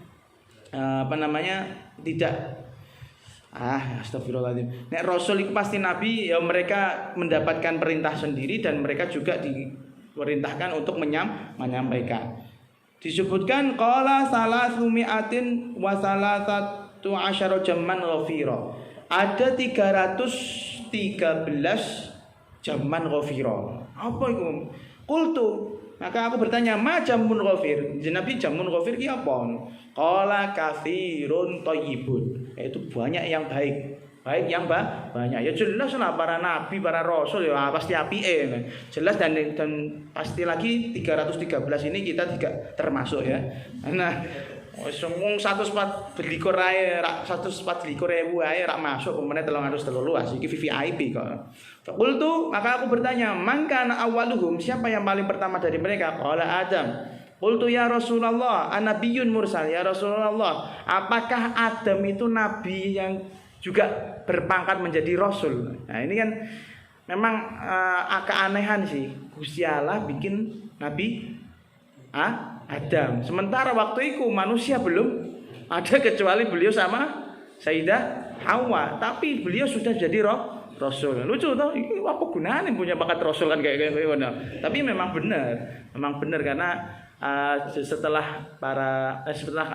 tidak astagfirullahaladzim. Nek rasul itu pasti nabi, ya mereka mendapatkan perintah sendiri dan mereka juga diperintahkan untuk menyampaikan. Disebutkan qala salasumi'atin wa salasatu asyara jamman ghafira. Ada 313 jamman ghafira. Apa itu? Qultu, maka aku bertanya, ma jamun ghafir? Nabi jamun ghafir ki apa? Qala katsirun thayyibun. Itu banyak yang baik. Baik yang banyak. Ya jelas lah para nabi, para rasul ya pasti apike. Jelas dan pasti lagi 313 ini kita tidak termasuk ya. Nah, wong 124 ae, 124.000 ae rak masuk pemene 313 iki VIP kok. Qultu maka aku bertanya, "Man kana awwaluhum?" Siapa yang paling pertama dari mereka? Qala Adam. Qultu ya Rasulullah, anabiyyun mursal ya Rasulullah. Apakah Adam itu nabi yang juga berpangkat menjadi rasul? Nah, ini kan memang keanehan sih. Gusti Allah bikin nabi Adam. Sementara waktu itu manusia belum ada kecuali beliau sama Sayyidah Hawa. Tapi beliau sudah jadi rasul. Lucu tau, ini apa gunanya punya bakat rasul kan kayak gitu. Tapi memang benar karena setelah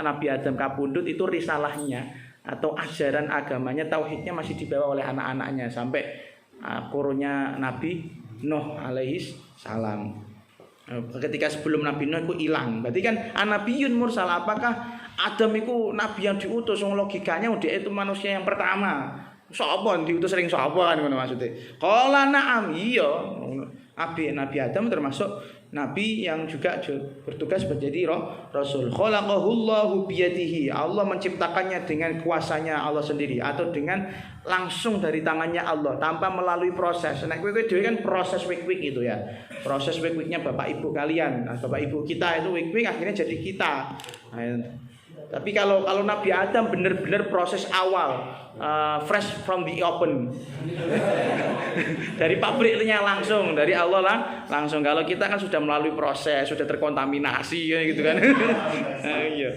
Nabi Adam kapundhut itu risalahnya atau ajaran agamanya, tauhidnya masih dibawa oleh anak-anaknya sampai kurunnya Nabi Nuh alaihi salam. Ketika sebelum Nabi Nuh itu hilang, berarti kan anabiyun mursal. Apakah Adam itu nabi yang diutus? Logikanya dia itu manusia yang pertama. Sapa diutus sering sapa kan ngono maksudnya. Qala na'am, iya. Nabi Adam termasuk nabi yang juga bertugas menjadi rasul. Khalaqahullahu biyadihi. Allah menciptakannya dengan kuasanya Allah sendiri atau dengan langsung dari tangannya Allah tanpa melalui proses. Nek kowe dhewe kan proses wik-wik itu ya. Proses wik-wiknya bapak ibu kalian. Nah, bapak ibu kita itu wik-wik akhirnya jadi kita. Nah, tapi kalau Nabi Adam benar-benar proses awal, fresh from the open, dari pabriknya langsung, dari Allah langsung. Kalau kita kan sudah melalui proses, sudah terkontaminasi gitu kan. Iya.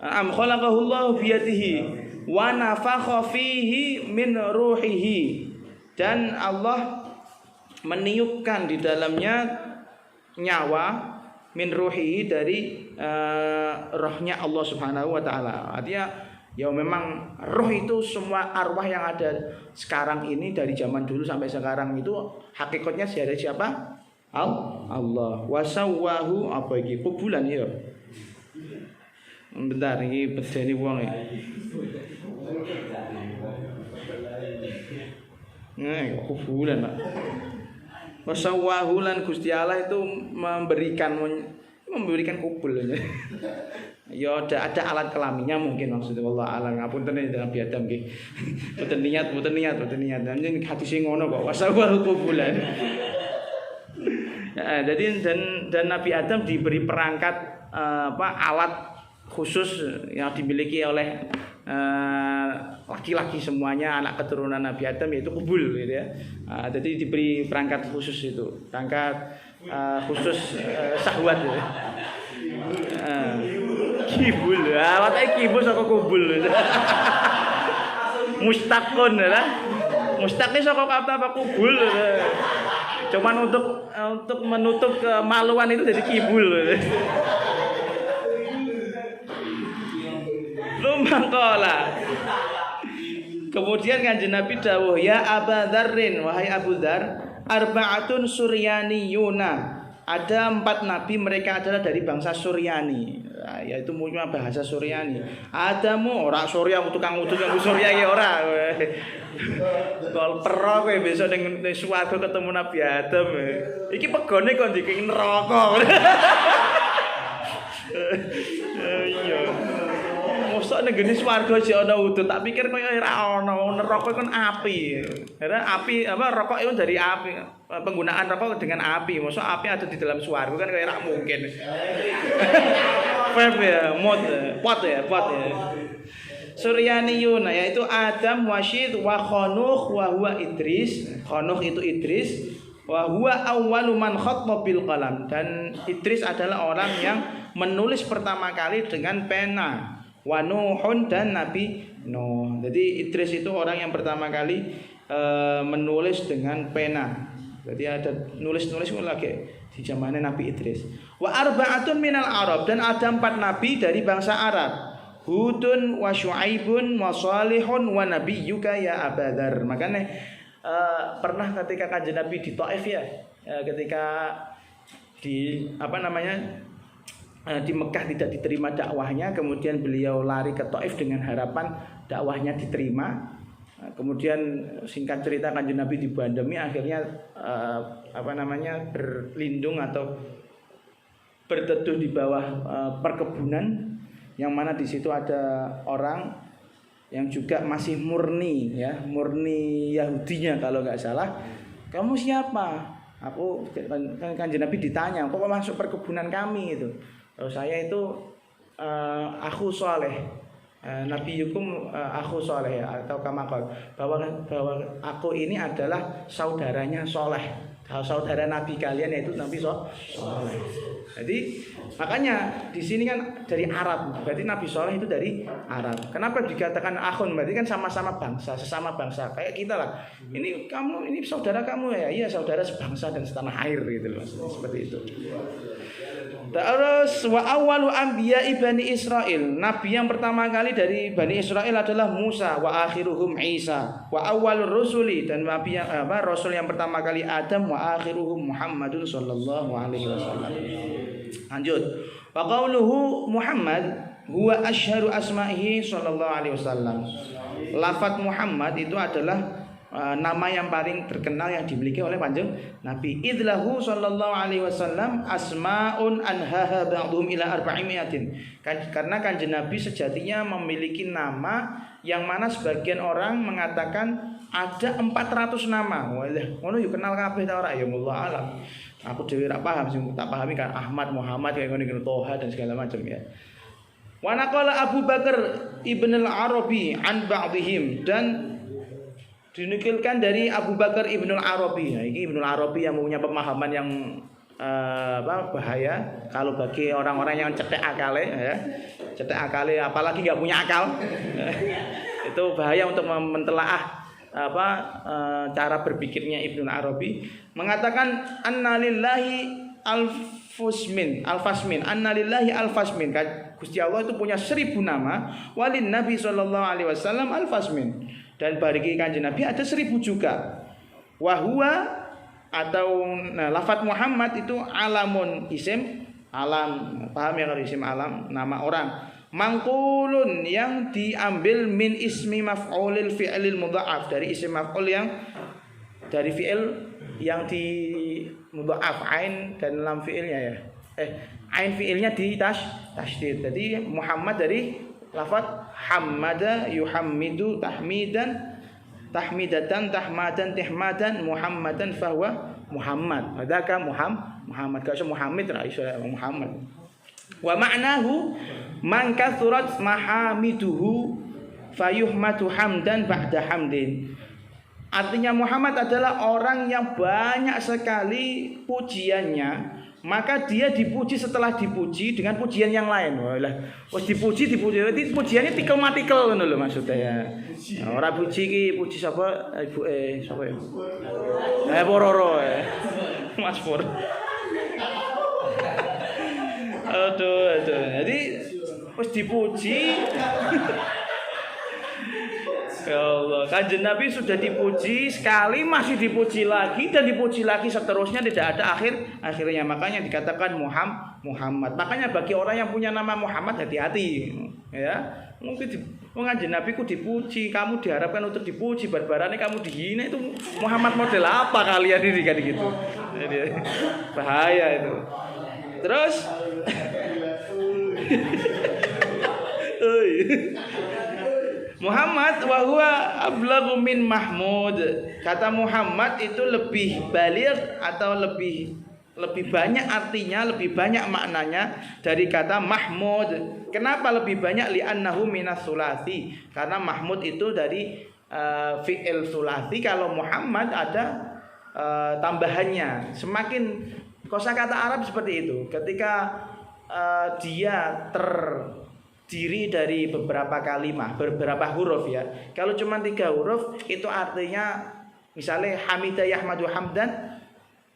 Am khalaqahullahu biyadihi wa nafakha fihi min ruhihi. Dan Allah meniupkan di dalamnya nyawa min ruhihi dari rohnya Allah Subhanahu wa taala. Artinya ya memang roh itu semua arwah yang ada sekarang ini dari zaman dulu sampai sekarang itu hakikatnya dari siapa? Allah. Wasawwahu apa iki? Kubulan ya. Bentar iki bedeni wong ya. Kubulan, Pak. Wasawwahu lan Gusti Allah itu memberikan kubul. Ya ada alat kelaminnya mungkin maksudnya Allah alam. Ngapunten Nabi Adam nggih. Mboten niat. Njen hadise ngono kok. Wasawwahu kubulan. Ya, jadi dan Nabi Adam diberi perangkat alat khusus yang dimiliki oleh laki-laki semuanya, anak keturunan Nabi Adam, yaitu kubul gitu ya. Jadi diberi perangkat khusus itu, perangkat khusus syahwat ya. Kibul, awake kibul saka kubul. Mustaqon ya. Mustaqi saka kata apa kubul. Cuman untuk menutup kemaluan itu jadi kibul. Lumangkola. Kemudian Kanjeng Nabi dawuh, ya Abu Dzarrin, wahai Abu Dzar, arba'atun suryaniyuna. Ada 4 nabi, mereka adalah dari bangsa Suryani, yaitu punya bahasa Suryani. Adamu ora Surya tukang utus yang Surya ya ora. Gol perro kowe besok ning swarga ketemu Nabi Adam. Iki pegone kok ndiki neraka. iya. Mosok ning gene swarga sik ana udut, tak pikir koyo ora ana, neraka kan api. Karena api rokok itu dari api. Penggunaan rokok dengan api. Mosok api ada di dalam swarga kan kayak ora mungkin. Vape ya, pot ya. Suryaniyuna yaitu Adam, Wasyid, wa Khanukh wa huwa Idris. Khanukh itu Idris, wa huwa awwalu man khatta bil qalam, dan Idris adalah orang yang menulis pertama kali dengan pena. Wa Nuhun, dan Nabi Nuh. Jadi Idris itu orang yang pertama kali menulis dengan pena. Jadi ada nulis-nulis lagi di zamannya Nabi Idris. Wa arba'atun minal Arab, dan ada 4 nabi dari bangsa Arab. Hudun wa Syuaibun wa Salihun wa nabiyyuka ya Abadar. Makanya pernah ketika Kanjeng Nabi di Taif ya, ketika di di Mekah tidak diterima dakwahnya, kemudian beliau lari ke Taif dengan harapan dakwahnya diterima. Kemudian singkat cerita Kanjeng Nabi dibandemi, akhirnya berlindung atau berteduh di bawah perkebunan, yang mana di situ ada orang yang juga masih murni Yahudinya kalau nggak salah. Kamu siapa? Aku, Kanjeng Nabi ditanya, kok masuk perkebunan kami itu? Oh, saya itu aku soleh. Nabi hukum aku soleh, atau kamakol, bahwa aku ini adalah saudaranya soleh, saudara Nabi kalian yaitu Nabi soleh. Jadi makanya di sini kan dari Arab, berarti Nabi soleh itu dari Arab. Kenapa dikatakan akhun? Berarti kan sama-sama bangsa, sesama bangsa, kayak kita lah. Ini kamu, ini saudara kamu ya? Iya, saudara sebangsa dan setanah air gitu loh, seperti itu. Terus wa awwalu anbiya'i Bani Israil, nabi yang pertama kali dari Bani Israil adalah Musa, wa akhiruhum Isa, wa awwalur rusuli, dan nabi yang rasul yang pertama kali Adam, wa akhiruhum Muhammadun sallallahu alaihi wasallam. Lanjut. Wa qauluhu Muhammad huwa asyharu asma'ihi sallallahu alaihi wasallam. Lafaz Muhammad itu adalah nama yang paling terkenal yang dimiliki oleh Kanjeng Nabi. Idlahu sallallahu alaihi wasallam asmaun anhaha ba'dhum ila arba'imiyatin. Karena Kanjeng Nabi sejatinya memiliki nama yang mana sebagian orang mengatakan ada 400 nama. Walah, ngono yo kenal kabeh ta ora ya mullah alam. Aku dhewe ora paham sing tak pahami kan Ahmad, Muhammad kayak ngene Toha dan segala macam ya. Wa naqala Abu Bakar Ibn al-Arabi an ba'dihim, dan dinukilkan dari Abu Bakar Ibnul Arabi. Nah, ini Ibnul Arabi yang punya pemahaman yang bahaya kalau bagi orang-orang yang cetek akale ya. Cetek akale apalagi nggak punya akal. Itu bahaya untuk mentelaah cara berpikirnya Ibnul Arabi. Mengatakan annalillahi alfasmin, annalillahi alfasmin. Gusti Allah itu punya 1000 nama, walin Nabi sallallahu alaihi wasallam alfasmin. Dan bagi Kanjeng Nabi ada 1000 juga. Wahwa atau lafaz Muhammad itu alamun, isim alam. Paham ya kalau isim alam, nama orang. Mangkulun yang diambil min ismi maf'ulil fi'lil mudha'af, dari isim maf'ul yang dari fi'il yang di mudha'af, ain dan lam fi'ilnya ya. Ain fi'ilnya di tasydid. Jadi Muhammad dari lafaz hamada yuhammidu tahmidatan tahmadan Muhammadan fahuwa Muhammad. Hadaka Muhammad. Kalau Muhammad Muhammad. Wa ma'nahu man kathurat mahamiduhu fayuhmadu hamdan ba'da hamdin. Artinya Muhammad adalah orang yang banyak sekali pujiannya, maka dia dipuji setelah dipuji dengan pujian yang lain. Walah, wis dipuji, berarti pujiannya tikel-matikel ngono lho maksudnya ya. Ora puji iki puji sapa ibuke sapa ya? Pororo Mas Pur. Aduh. Jadi wis dipuji. Ya Allah, Kanjeng Nabi sudah dipuji sekali, masih dipuji lagi dan dipuji lagi seterusnya, tidak ada akhirnya. Makanya dikatakan Muhammad. Makanya bagi orang yang punya nama Muhammad hati-hati, ya. Mungkin Kanjeng Nabi ku dipuji, kamu diharapkan untuk dipuji, barbarane kamu dihina, itu Muhammad model apa kalian ini kan gitu. Jadi bahaya itu. Terus Muhammad wa huwa ablaghu min Mahmud. Kata Muhammad itu lebih baligh atau lebih banyak artinya, lebih banyak maknanya dari kata Mahmud. Kenapa lebih banyak? Li'annahu minas sulasi. Karena Mahmud itu dari fi'il sulasi. Kalau Muhammad ada tambahannya. Semakin kosakata Arab seperti itu. Ketika dia terdiri dari beberapa kalimat, beberapa huruf ya. Kalau cuma 3 huruf itu artinya misalnya Hamidah Yahmadu Hamdan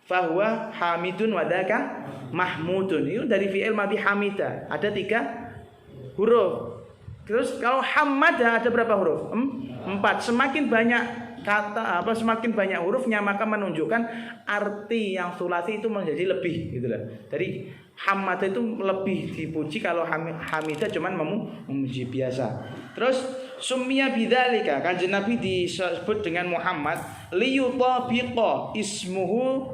fahuwa hamidun wadaka mahmudun. Itu dari fi'il madhi hamida. Ada 3 huruf. Terus kalau hamada ada berapa huruf? 4. Semakin banyak kata semakin banyak hurufnya maka menunjukkan arti yang sulasi itu menjadi lebih gitu lah. Jadi hamada itu lebih dipuji, kalau hamidah cuman memuji biasa. Terus summiya bidzalika, Kanjeng Nabi disebut dengan Muhammad liyutabiqa ismuhu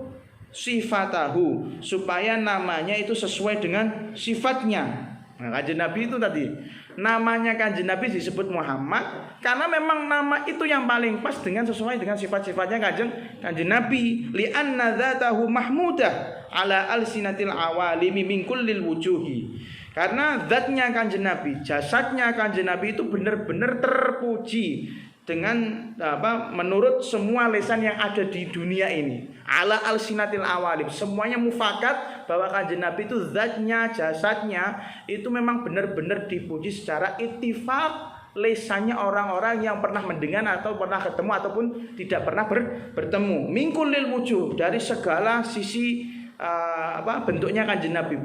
sifatahu, supaya namanya itu sesuai dengan sifatnya. Nah, Kanjeng Nabi itu tadi namanya Kanjeng Nabi disebut Muhammad karena memang nama itu yang paling pas dengan sesuai dengan sifat-sifatnya Kanjeng Nabi. Li'anna dzatahu mahmudah ala alsinatil awalimi min kullil wujuhi. Karena zatnya Kanjeng Nabi, jasadnya Kanjeng Nabi itu benar-benar terpuji dengan menurut semua lisan yang ada di dunia ini. Ala alsinatil awalim, semuanya mufakat bahwa Kanjeng Nabi itu zatnya, jasadnya itu memang benar-benar dipuji secara ittifaq lisannya orang-orang yang pernah mendengar atau pernah ketemu ataupun tidak pernah bertemu. Mingkulil wujuh, dari segala sisi bentuknya Kanjeng Nabi,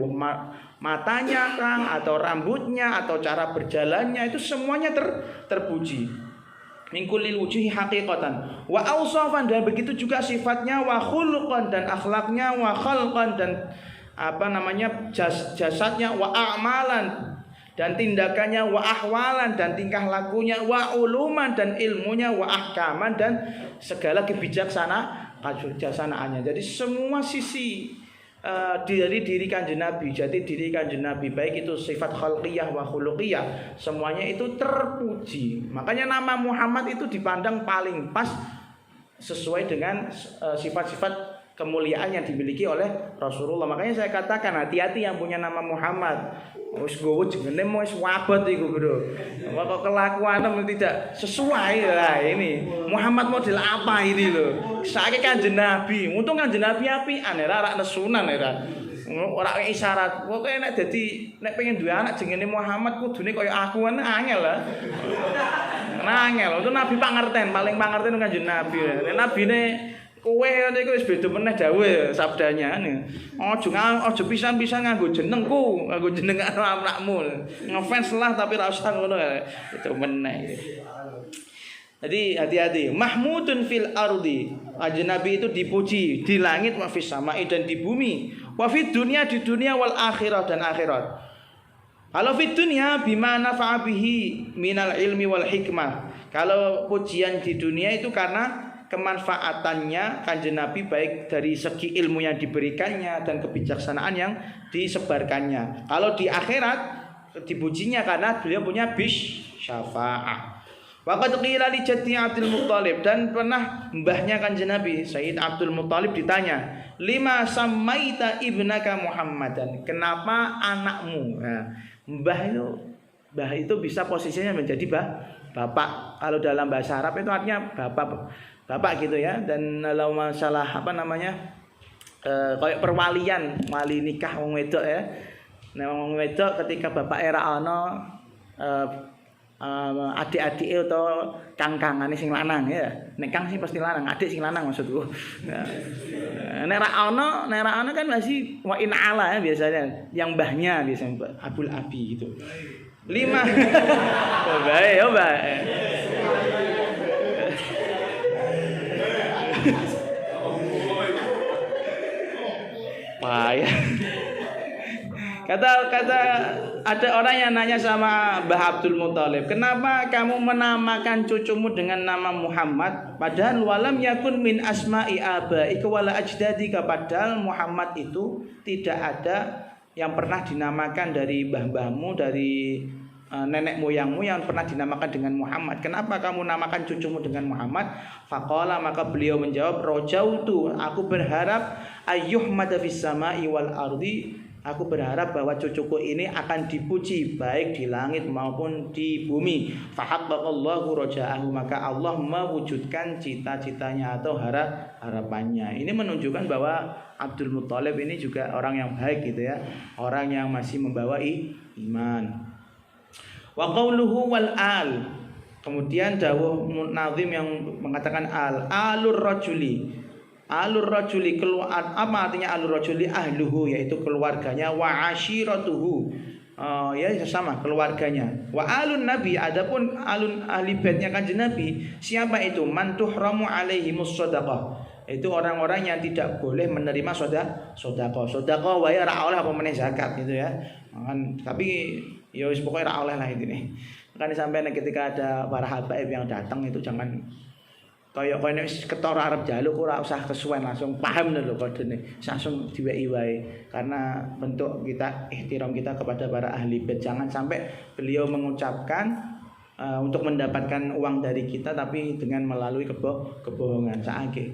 matanya kang atau rambutnya atau cara berjalannya itu semuanya terpuji. Mingkulil wujuhi haqiqatan wa awsafan, dan begitu juga sifatnya, wa khuluqan, dan akhlaknya, wa khalqan, dan jasadnya, wa a'malan, dan tindakannya, wa ahwalan, dan tingkah lakunya, wa uluman, dan ilmunya, wa ahkaman, dan segala kebijaksanaannya. Jadi semua sisi dari diri Kanjeng Nabi, jadi diri Kanjeng Nabi baik itu sifat khalqiyah wa khuluqiyah, semuanya itu terpuji. Makanya nama Muhammad itu dipandang paling pas sesuai dengan sifat-sifat kemuliaan yang dimiliki oleh Rasulullah. Makanya saya katakan hati-hati yang punya nama Muhammad. Wis gowo jenenge wis wabot iku, Bro. Kok kelakuanmu tidak sesuai lah ini. Muhammad model apa ini loh? Saiki Kanjeng Nabi, untung Kanjeng Nabi apian ora nesunan ora. Ora isyarat. Pokoke nek pengen duwe anak jenenge Muhammad kudune kaya aku kan angel lah. Angel. Itu Nabi pangerten, paling pangerten Kanjeng Nabi. Nek nabine kowe niku wis beda meneh dawuh sabdanya. Aja pisan-pisan nganggo jenengku, nganggo jeneng anakmu. Ngefans lah tapi ra usah ngono. Itu meneh. Jadi hati-hati. Mahmudun fil ardi. Kanjeng Nabi itu dipuji di langit, wa fis sama'i, dan di bumi. Wa fid dunya, di dunia, wal akhirah, dan akhirat. Kalau fid dunya bima nafa'a bihi minal ilmi wal hikmah. Kalau pujian di dunia itu karena kemanfaatannya Kanjeng Nabi baik dari segi ilmu yang diberikannya dan kebijaksanaan yang disebarkannya. Kalau di akhirat dipujinya karena beliau punya syafaah. Waqad qila li jaddi Abdul Muthalib, dan pernah mbahnya Kanjeng Nabi Sayyid Abdul Muthalib ditanya, "Lima samaita ibnaka Muhammadan?" Kenapa anakmu? Nah, mbah itu bisa posisinya menjadi bapak. Kalau dalam bahasa Arab itu artinya bapak gitu ya. Dan kalau masalah kayak perwalian, wali nikah wong wedok ya. Nah, wong wedok ketika bapak era ana adik-adik atau kang-kangane sing lanang ya. Nek kang sih pasti lanang, adik sing lanang maksudku. Nek ra ana kan masih wa in ala ya biasanya, yang mbahnya biasanya abul abi gitu. 5 baik. Payah. Kata ada orang yang nanya sama Mbah Abdul Muthalib, "Kenapa kamu menamakan cucumu dengan nama Muhammad padahal walam yakun min asma'i abaika wala ajdadika?" Padahal Muhammad itu tidak ada yang pernah dinamakan dari mbah-mbahmu, dari nenek moyangmu yang pernah dinamakan dengan Muhammad. Kenapa kamu namakan cucumu dengan Muhammad? Faqala, maka beliau menjawab, rajautu, aku berharap ayyuhmada fis samai wal ardi, aku berharap bahwa cucuku ini akan dipuji baik di langit maupun di bumi. Fahaqqaqallahu raja'ahu, maka Allah mewujudkan cita-citanya atau harapannya. Ini menunjukkan bahwa Abdul Muthalib ini juga orang yang baik gitu ya, orang yang masih membawa iman. Wa qauluhu wal al, kemudian dawuh nazim yang mengatakan alur rajuli. Alur rajuli, keluar, apa artinya alur rajuli? Ahluhu, yaitu keluarganya, wa ashiratuhu, ya sama keluarganya. Wa alun nabi, adapun alun ahli baitnya Kanjeng Nabi, siapa itu? Man tuhramu alaihimus shadaqah, itu orang-orang yang tidak boleh menerima sedekah. Sedekah wae ora oleh apa meneh zakat gitu ya. Tapi ya wis pokoke ora oleh lah intine. Kan sampai ketika ada para habaib yang datang itu jangan kayak nek ketara arep jaluk ora usah kesuwen, langsung paham lho kodene, langsung diweki wae, karena bentuk kita ihtiram kita kepada para ahli bait. Jangan sampai beliau mengucapkan untuk mendapatkan uang dari kita tapi dengan melalui kebohongan. Saiki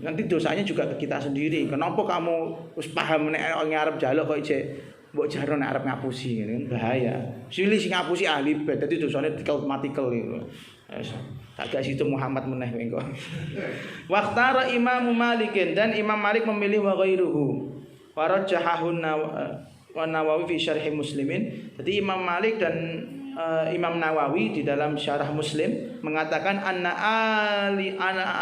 nanti dosanya juga ke kita sendiri. Kenapa kamu wis paham nek arep jaluk kok ijek mbok jaro nek arep ngapusi ngene, bahaya. Silih sing ngapusi ahli bait dadi dosane dikel-matikel gitu. Tak situ Muhammad meneh engko. Waqtara Imam Malik, dan Imam Malik memilih wa ghairuhu. Warajjahahu wa Nawawi fi syarh Muslimin. Jadi Imam Malik dan Imam Nawawi di dalam syarah Muslim mengatakan anna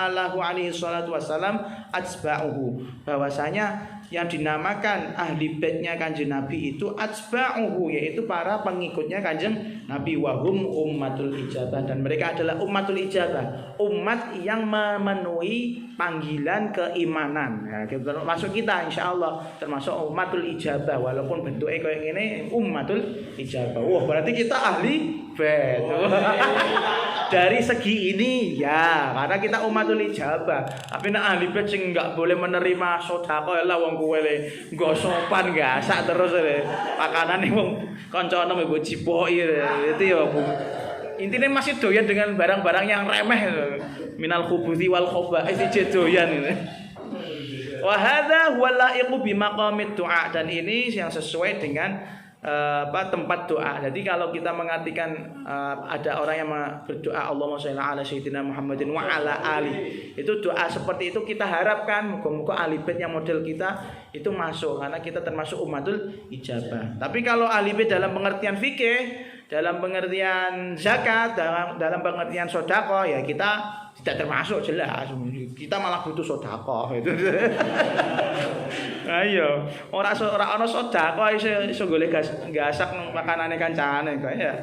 alahu alaihi salatu wassalam atsba'uhu, bahwasanya yang dinamakan ahli baitnya Kanjeng Nabi itu atsba'uhu, yaitu para pengikutnya Kanjeng Nabi, wahum ummatul ijabah, dan mereka adalah ummatul ijabah, umat yang memenuhi panggilan keimanan. Ya, termasuk kita insyaallah termasuk ummatul ijabah, walaupun bentuknya kayak gini ummatul ijabah. Wah, berarti kita ahli bait. Dari segi ini ya, karena kita umatul ijabah. Tapi nek ahli bait sing enggak boleh menerima sedekah lah wong kowe le nggo sopan gasak terus le. Pakanane wong kancane mbok cipoki itu ya Bu. Intinya masih doyan dengan barang-barang yang remeh, minal khubuthi wal khaba'ith, doyan ini. Wa hadza huwa laiqu bi maqamid du'a, dan ini yang sesuai dengan tempat doa. Jadi kalau kita mengartikan ada orang yang berdoa Allahumma shalli ala sayyidina Muhammadin wa ala ali, itu doa seperti itu kita harapkan muga-muga ahli bait yang model kita itu masuk, karena kita termasuk ummatul ijabah. Tapi kalau ahli bait dalam pengertian fikih, dalam pengertian zakat, dalam pengertian sedekah, ya kita tidak termasuk, jelas. Kita malah butuh sedekah itu. Ayo, ora ana sedekah iso golek gasak makanane kancane kok ya.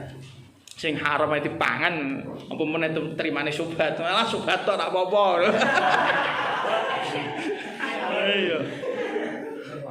Sing haram ae dipangan, apa meneh terimane subhat. Malah subhat tok ora apa-apa. Ayo.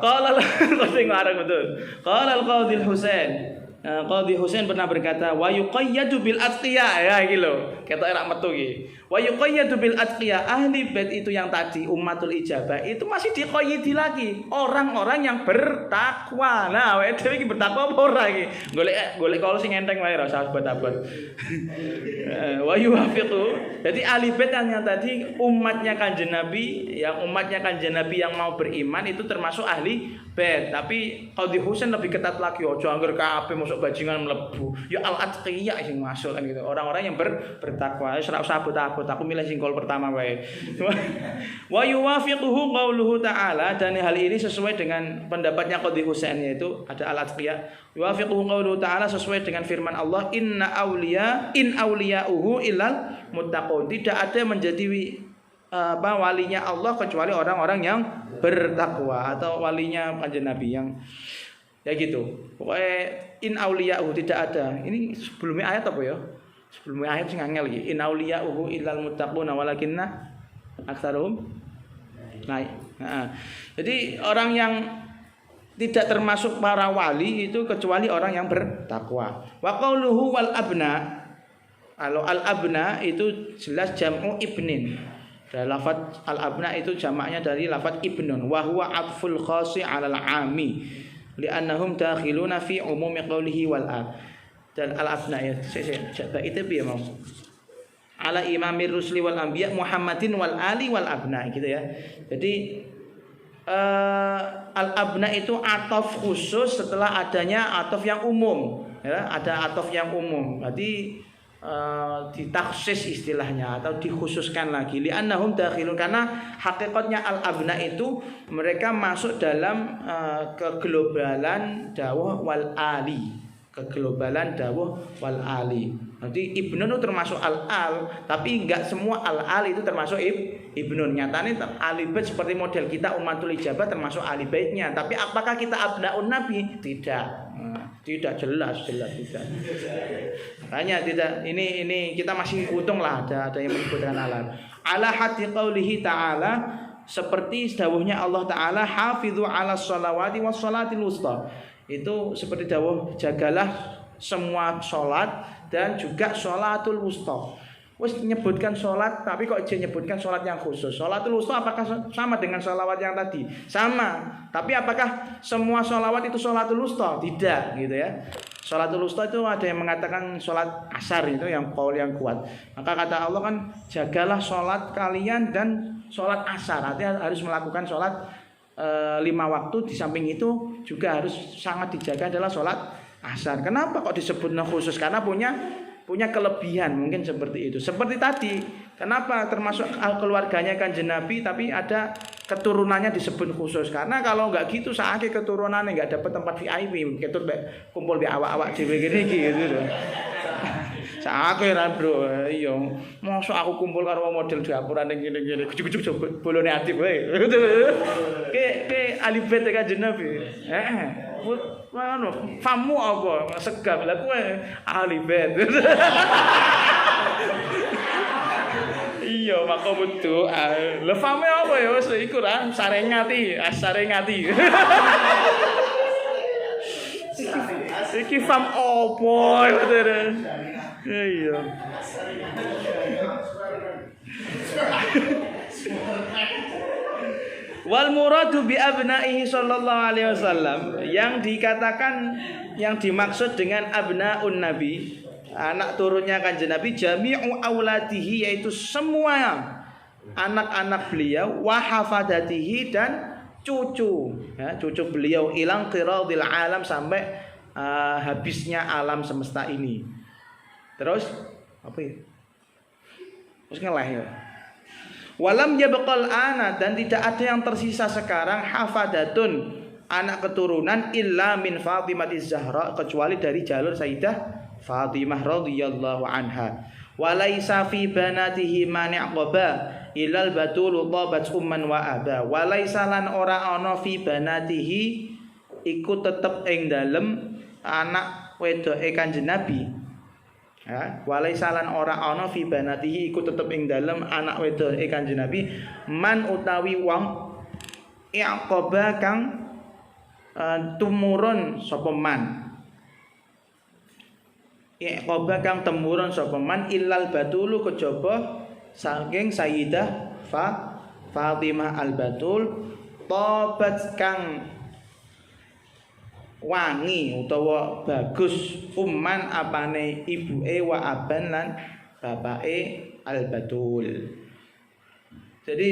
Qala sing larang betul. Qala al-Qadhi Husain. Qadhi Husain pernah berkata, wa yuqayyadu bil atqiya, ya iki lho, ketok ora metu iki. Wa yuqayyadu bil atqiya, ahli bait itu yang tadi ummatul ijabah itu masih diqayyidi lagi, orang-orang yang bertakwa. Nah, awake dhewe iki bertakwa apa ora iki? Golek kalau sing enteng wae ora usah abot-abot. Wa yuwafiqu. Jadi ahli bait yang tadi umatnya Kanjeng Nabi, yang umatnya Kanjeng Nabi yang mau beriman itu termasuk ahli bait. Tapi Qadhi Husain lebih ketat lagi, ojo angger kabeh masuk bajingan mlebu. Ya al-atqiya sing masuk kan gitu. Orang-orang yang bertakwa. Wis ora usah abot-abot, aku milih sing gol pertama wae. Wa yuwafiquhu qauluhu ta'ala, dan hal ini sesuai dengan pendapatnya Qadhi Husain, yaitu ada al-atqiya. Yuwafiquhu qauluhu ta'ala, sesuai dengan firman Allah, in awliya'uhu illal muttaqun. Tidak ada menjadi walinya Allah kecuali orang-orang yang bertakwa, atau walinya Kanjeng Nabi yang ya gitu. Pokoknya in auliya'uhu tidak ada. Ini sebelumnya ayat apa ya? Sebelumnya ayat sing angel iki. In auliya'uhu illal muttaquna walakinna aktsaruhum naik. Jadi orang yang tidak termasuk para wali itu kecuali orang yang bertakwa. Wa qauluhu wal abna. Kalau al abna itu jelas jam'u ibnin. Dan lafaz al abna itu jamaknya dari lafaz ibnun, wa huwa atful khasi 'alal 'ami li'annahum dakhiluna fi umumi qawlihi wal ab. dan al-abna ya. Saya itu piye mau? Ala imamir rusli wal anbiya Muhammadin wal ali wal abna gitu ya. Jadi al-abna itu atof khusus setelah adanya atof yang umum ya, ada atof yang umum. Berarti ditaksis istilahnya atau dikhususkan lagi li'annahum dakhilun karena hakikatnya al-abna itu mereka masuk dalam keglobalan dawuh wal ali, keglobalan dawuh wal ali. Nanti ibnun itu termasuk al-al, tapi enggak semua al-al itu termasuk ibnun. Nyatanya alibait seperti model kita umatul ijabah termasuk alibaitnya. Tapi apakah kita abnaun nabi? Tidak. Tidak jelas tidak. Makanya tidak ini kita masih untung lah ada yang menyebutkan alal. Ala hati qaulihi ta'ala seperti dawuhnya Allah Ta'ala hafizu ala sholawati was sholatil wusta. Itu seperti dawuh jagalah semua sholat dan juga sholatul wusta. Wes menyebutkan sholat, tapi kok dia menyebutkan sholat yang khusus. Sholatul wusta apakah sama dengan sholawat yang tadi? Sama. Tapi apakah semua sholawat itu sholatul wusta? Tidak, gitu ya. Sholatul wusta itu ada yang mengatakan sholat asar itu yang qaul yang kuat. Maka kata Allah kan jagalah sholat kalian dan sholat asar. Artinya harus melakukan sholat 5 waktu. Di samping itu juga harus sangat dijaga adalah sholat asar. Kenapa kok disebutnya khusus? Karena punya kelebihan mungkin seperti itu. Seperti tadi, kenapa termasuk keluarganya Kanjeng Nabi tapi ada keturunannya disebut khusus? Karena kalau enggak gitu saking keturunannya enggak dapat tempat VIP, ketut kumpul be awak-awak dhewe gini gitu. Saking ra, Bro. Iya, mosok aku kumpul karo model dapur ning ngene-ngene. Jujuk-jujuk bolone ati wae. Ke alibet Kanjeng Nabi. Heeh. Mana famu apa segap lah kowe ahli bed. Iya maka betul lah famu apa ya wis iku ra sarengati. Iki fam opo bener. Iya. Wal muradu bi abnaihi sallallahu alaihi wasallam yang dikatakan yang dimaksud dengan abnaun nabi anak turunnya Kanjeng Nabi jami'u auladihi yaitu semua anak-anak beliau wa hafadatihi dan cucu ya, cucu beliau ilang qiradil alam sampai habisnya alam semesta ini. Terus apa ya? Terus ngeleh ya. Walam yabqal ana dan tidak ada yang tersisa sekarang hafadatun anak keturunan illa min Fatimatiz Zahra kecuali dari jalur Sayyidah Fatimah radhiyallahu anha. Walaisa fi banatihi mani'qaba ilal batul tabat umman wa aba. Walaisa lan ora ana fi banatihi iku tetep ing dalem anak wedoke Kanjeng Nabi. Ya, walaisalan ora ana fi banatihi iku tetep ing dalem anak wedoke Kanjeng Nabi man utawi wong yaqaba kang tumurun sapa man. Yaqaba kang temurun sapa man illal batulu kejaba saking Sayyidah Fatimah al-Batul tobat kang wangi utawa bagus umman apane ibuke wa aban lan bapake al-Batul. Jadi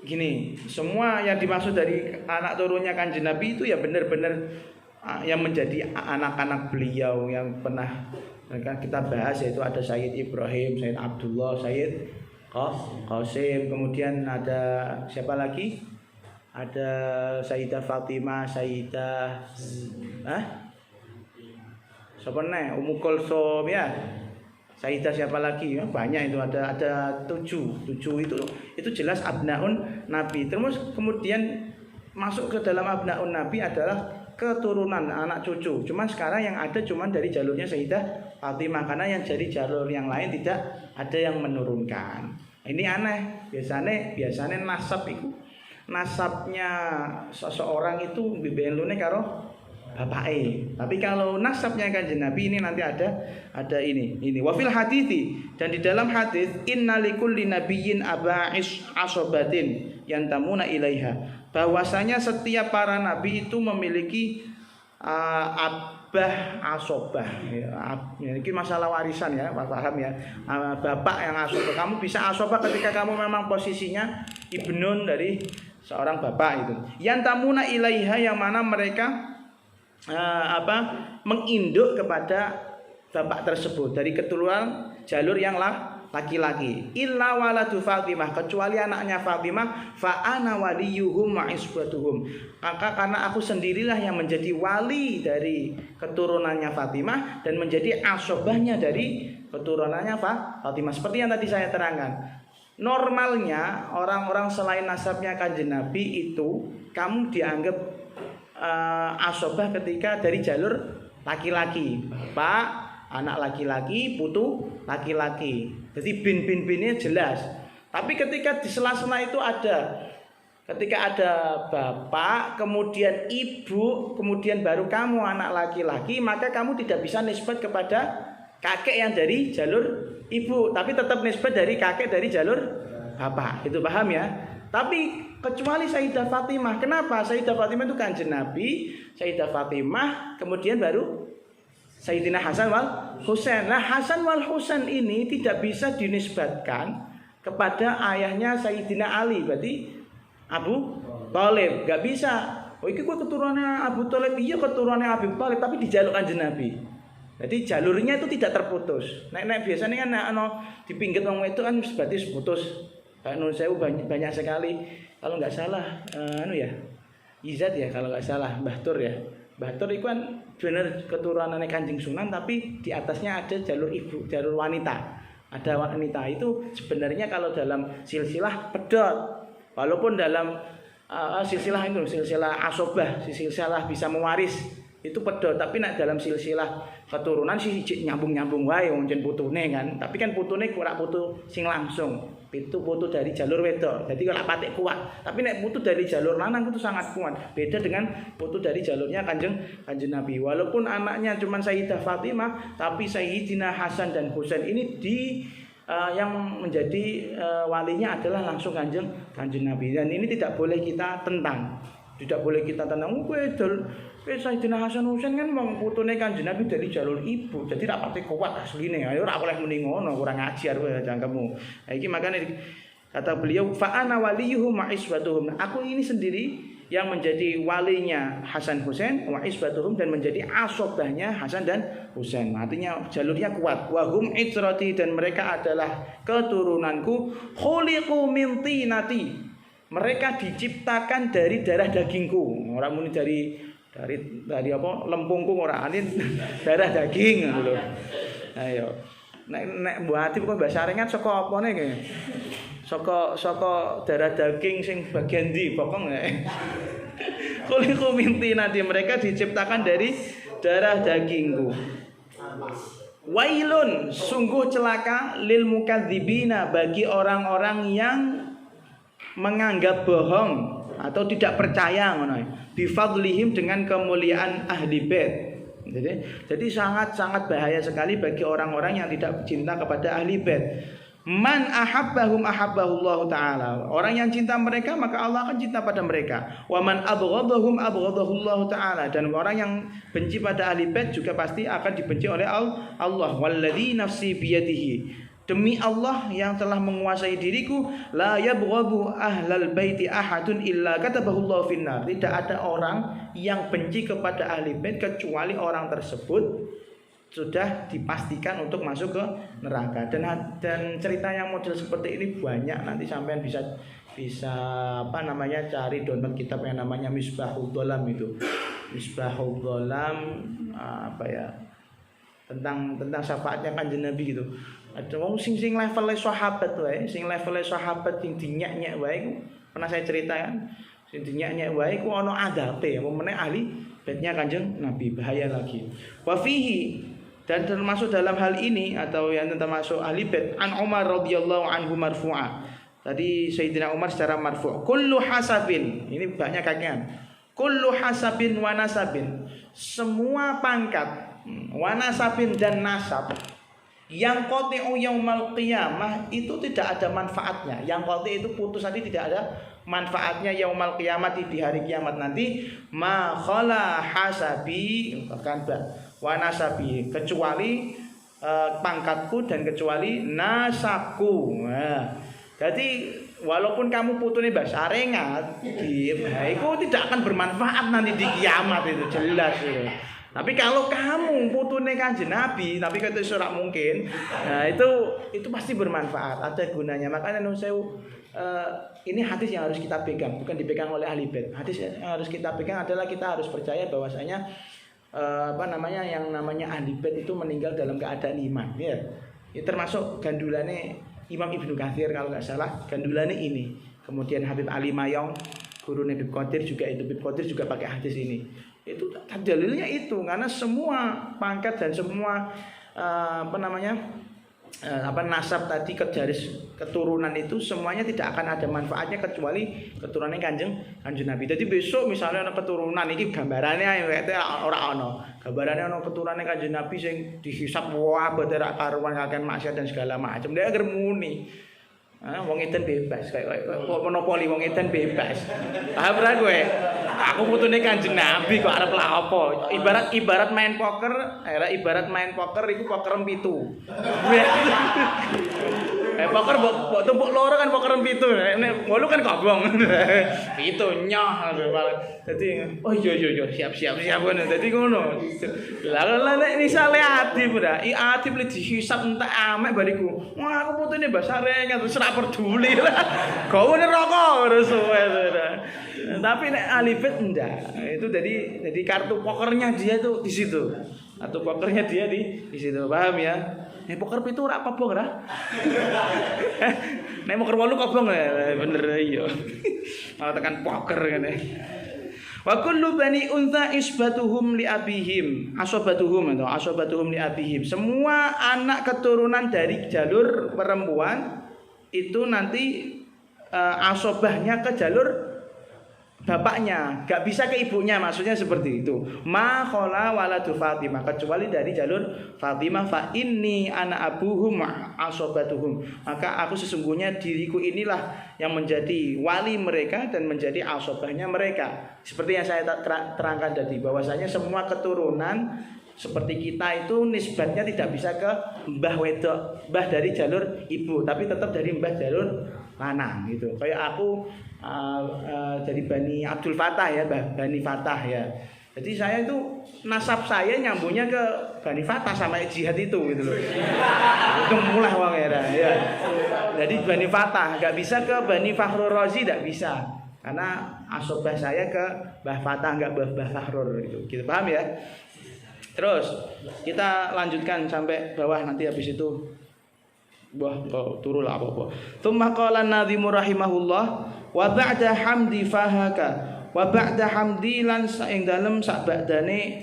gini, semua yang dimaksud dari anak turunnya Kanjeng Nabi itu ya benar-benar yang menjadi anak-anak beliau yang pernah kita bahas, yaitu ada Sayyid Ibrahim, Sayyid Abdullah, Sayyid Qasim, kemudian ada siapa lagi? Ada Sayyidah Fatimah, Sayyidah siapa nih? Ummu Kulsum ya. Sayyidah siapa lagi? Ya, banyak itu ada 7 itu jelas abnaun Nabi. Terus kemudian masuk ke dalam abnaun Nabi adalah keturunan anak cucu. Cuma sekarang yang ada cuma dari jalurnya Sayyidah Fatimah karena yang dari jalur yang lain tidak ada yang menurunkan. Ini aneh. Biasanya nasab itu nasabnya seseorang itu bibenlune karo bapake. Tapi kalau nasabnya Kanjeng Nabi ini nanti ada ini. Wa fil hadithi dan di dalam hadis innalikulli nabiyyin aba'is asobatin yantamuna ilaiha. Bahwasanya setiap para nabi itu memiliki abah asobah. Ini masalah warisan ya, paham ya. Bapak yang asobah, kamu bisa asobah ketika kamu memang posisinya ibnun dari seorang bapak itu. Yantamuna ilaiha, yang mana mereka menginduk kepada bapak tersebut dari keturunan jalur yang laki-laki. Illa waladu Fatimah, kecuali anaknya Fatimah, fa ana waliyuhum wa isbatuhum. Maka karena aku sendirilah yang menjadi wali dari keturunannya Fatimah dan menjadi asobahnya dari keturunannya Fatimah. Seperti yang tadi saya terangkan. Normalnya orang-orang selain nasabnya Kanjeng Nabi itu kamu dianggap asobah ketika dari jalur laki-laki, bapak, anak laki-laki, putu laki-laki. Jadi bin-binnya jelas. Tapi ketika di sela-sela itu ketika ada bapak, kemudian ibu, kemudian baru kamu anak laki-laki, maka kamu tidak bisa nisbat kepada kakek yang dari jalur ibu, tapi tetap nisbat dari kakek dari jalur bapak. Itu paham ya? Tapi kecuali Sayyidah Fatimah. Kenapa? Sayyidah Fatimah itu Kanjeng Nabi, Sayyidah Fatimah, kemudian baru Sayyidina Hasan wal Husain. Nah, Hasan wal Husain ini tidak bisa dinisbatkan kepada ayahnya Sayyidina Ali, berarti Abu Thalib. Gak bisa. Oh, ini kok keturunannya Abu Thalib, iya keturunannya Abu Thalib, tapi di jalur Kanjeng Nabi. Jadi jalurnya itu tidak terputus. Nek biasanya kan di pinggir wong itu kan berarti putus. Nun sewu banyak sekali. Kalau nggak salah Izat ya, kalau nggak salah Mbah Tur ya. Mbah Tur itu kan benar keturunannya Kanjeng Sunan, tapi di atasnya ada jalur ibu, jalur wanita. Ada wanita itu sebenarnya kalau dalam silsilah pedot. Walaupun dalam silsilah asobah, silsilah bisa mewaris itu pedot, tapi nak dalam silsilah keturunan sih nyambung wae wong jen putune kan. Tapi kan putune ora putu sing langsung. Itu putu dari jalur wedok. Jadi kalau patek kuat. Tapi nek putu dari jalur lanang itu sangat kuat. Beda dengan putu dari jalurnya Kanjeng Nabi. Walaupun anaknya cuma Sayyidah Fatimah, tapi Sayyidina Hasan dan Husain ini yang menjadi walinya adalah langsung Kanjeng Nabi. Dan ini tidak boleh kita tentang. Tidak boleh kita tentang. Sayyidina Hasan Husain kan wong putune Kanjeng Nabi dari jalur ibu. Jadi ra pati kuat asline. Ayo ora oleh muni ngono, kurang ajar kowe jangkemu. Nah, iki makane kata beliau fa ana waliyuhum wa isbatuhum. Aku ini sendiri yang menjadi walinya Hasan Husain wa isbatuhum, dan menjadi asobahnya Hasan dan Husain. Artinya jalurnya kuat. Wa hum itrati, dan mereka adalah keturunanku. Khuliqu min tinati. Mereka diciptakan dari darah dagingku. Ora muni dari apa lempungku, ora anin darah daging lho. Ayo. Nek mbok ati kok bahasa arengan saka apane ki? Saka darah daging sing bagian ndi bokong nek. Kuliku minti nanti mereka diciptakan dari darah dagingku. Wailun, sungguh celaka lil mukadzibina, bagi orang-orang yang menganggap bohong atau tidak percaya bifadlihim, dengan kemuliaan ahli bait. Jadi sangat bahaya sekali bagi orang-orang yang tidak cinta kepada ahli bait. Man ahabbahum ahabbahullahu taala. Orang yang cinta mereka maka Allah akan cinta pada mereka. Wa man abghadahum abghadahullahu taala. Dan orang yang benci pada ahli bait juga pasti akan dibenci oleh Allah. Walladzi nafsi biyadihi. Demi Allah yang telah menguasai diriku, la yabghadu ahlal baiti ahadun illa katabahullahu finnar. Tidak ada orang yang benci kepada ahli bait kecuali orang tersebut sudah dipastikan untuk masuk ke neraka. Dan cerita yang model seperti ini banyak. Nanti sampean bisa cari download kitab yang namanya Misbahul Dholam itu. Misbahul Dholam tentang syafaatnya Kanjeng Nabi gitu. Ada wong sing level sahabat wae, sing dinyak-nyak wae, pernah saya ceritakan. Sing dinyak-nyak wae ku ana adabe, meneh ahli baitnya Kanjeng Nabi, bahaya lagi. Wa fihi, dan termasuk dalam hal ini atau yang termasuk ahli bait, an Umar radhiyallahu anhu marfu'a. Tadi Sayyidina Umar secara marfu', kullu hasabin, ini banyak kakian. Kullu hasabin wa nasabin, semua pangkat, wa nasabin dan nasab, yang qati'u yaumal qiyamah itu tidak ada manfaatnya. Yang qati itu putus, tadi tidak ada manfaatnya yaumal qiyamati di hari kiamat nanti ma khala hasabi bahkan wa nasabi kecuali pangkatku dan kecuali nasabku. Nah, jadi walaupun kamu putune Mbah Sarengat, itu tidak akan bermanfaat nanti di kiamat itu jelas itu. Tapi kalau kamu putune Kanjeng Nabi, tapi kata surat mungkin, nah itu pasti bermanfaat, ada gunanya. Makanya ini hadis yang harus kita pegang, bukan dipegang oleh ahli bait. Hadis yang harus kita pegang adalah kita harus percaya bahwasanya yang namanya ahli bait itu meninggal dalam keadaan iman, ya. Ya termasuk gandulannya Imam Ibnu Katsir kalau nggak salah, gandulannya ini. Kemudian Habib Ali Mayong, guru Habib Qadir juga itu, Habib Qadir juga pakai hadis ini. Itu dalilnya itu, karena semua pangkat dan semua nasab tadi ke garis keturunan itu semuanya tidak akan ada manfaatnya kecuali keturunannya kanjeng Nabi. Jadi besok misalnya ada keturunan ini gambarannya orang ono, gambarannya ono keturunannya kanjeng Nabi sing dihisap wah beterak karuan kakek maksiat dan segala macam. Dia agar muni. Wong edan bebas kayak monopoli wong edan bebas. Paham ra kowe? Aku putune Kanjeng Nabi kok arep lha apa? Ibarat main poker, ibarat main poker iku poker 7. Poker mbok tumpuk loro kan poker 7. Nek 8 kan kobong. 7 nyoh. Dadi oh iya siap ngono. Dadi ngono. Lah nek misale adib ra, adib le dihisab entek amek bariku. Wah aku putune Mbah Sarengat terus ora peduli lah. Gawe neraka terus suwe. Tapi nek alifet enggak. Itu jadi kartu pokernya dia itu di situ. Kartu pokernya dia di situ. Paham ya? Nek poker 7 ora kobong ra. Nek poker 8 kobong bener iya. Malah tekan poker ngene. Wa kullu bani untha isbatuhum li abihim asobatuhum li abihim. Semua anak keturunan dari jalur perempuan itu nanti asobahnya ke jalur bapaknya, gak bisa ke ibunya, maksudnya seperti itu. Ma khala waladu Fatimah, kecuali dari jalur Fatimah. Fa inni ana abuhum asobatuhum, maka aku sesungguhnya diriku inilah yang menjadi wali mereka dan menjadi asobahnya mereka. Seperti yang saya terangkan tadi, bahwasanya semua keturunan seperti kita itu nisbatnya tidak bisa ke mbah wedok, mbah dari jalur ibu, tapi tetap dari mbah jalur lanang gitu. Kayak aku dari Bani Abdul Fatah ya, Bani Fatah ya. Jadi saya itu nasab saya nyambungnya ke Bani Fatah sama jihad itu gitu loh. Itu mulai wong ya. Jadi Bani Fatah, nggak bisa ke Bani Fakhrur Razi, nggak bisa. Karena asobah saya ke Mbah Fatah, nggak Mbah Fakhrur gitu. Gitu paham ya? Terus kita lanjutkan sampai bawah, nanti habis itu turun lah apa-apa. Tsumma qala an-nadhimu rahimahullah wa ba'da hamdi fahaka wa ba'da hamdi lan ing dalem sak ba'dane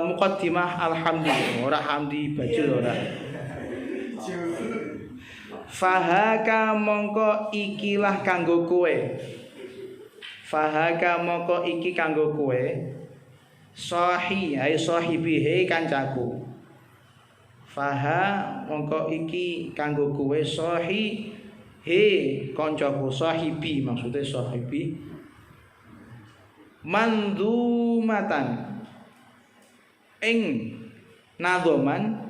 muqaddimah alhamdulillah, ora hamdi bajul ora. Fahaka mongko ikilah kanggo kowe. Fahaka mongko iki kanggo kowe. Sahi hai sahibi hei kancaku. Faha mongko iki kanggo kowe sahi he kancaku, sahibi maksudnya sahibi. Mandumatan ing nadhoman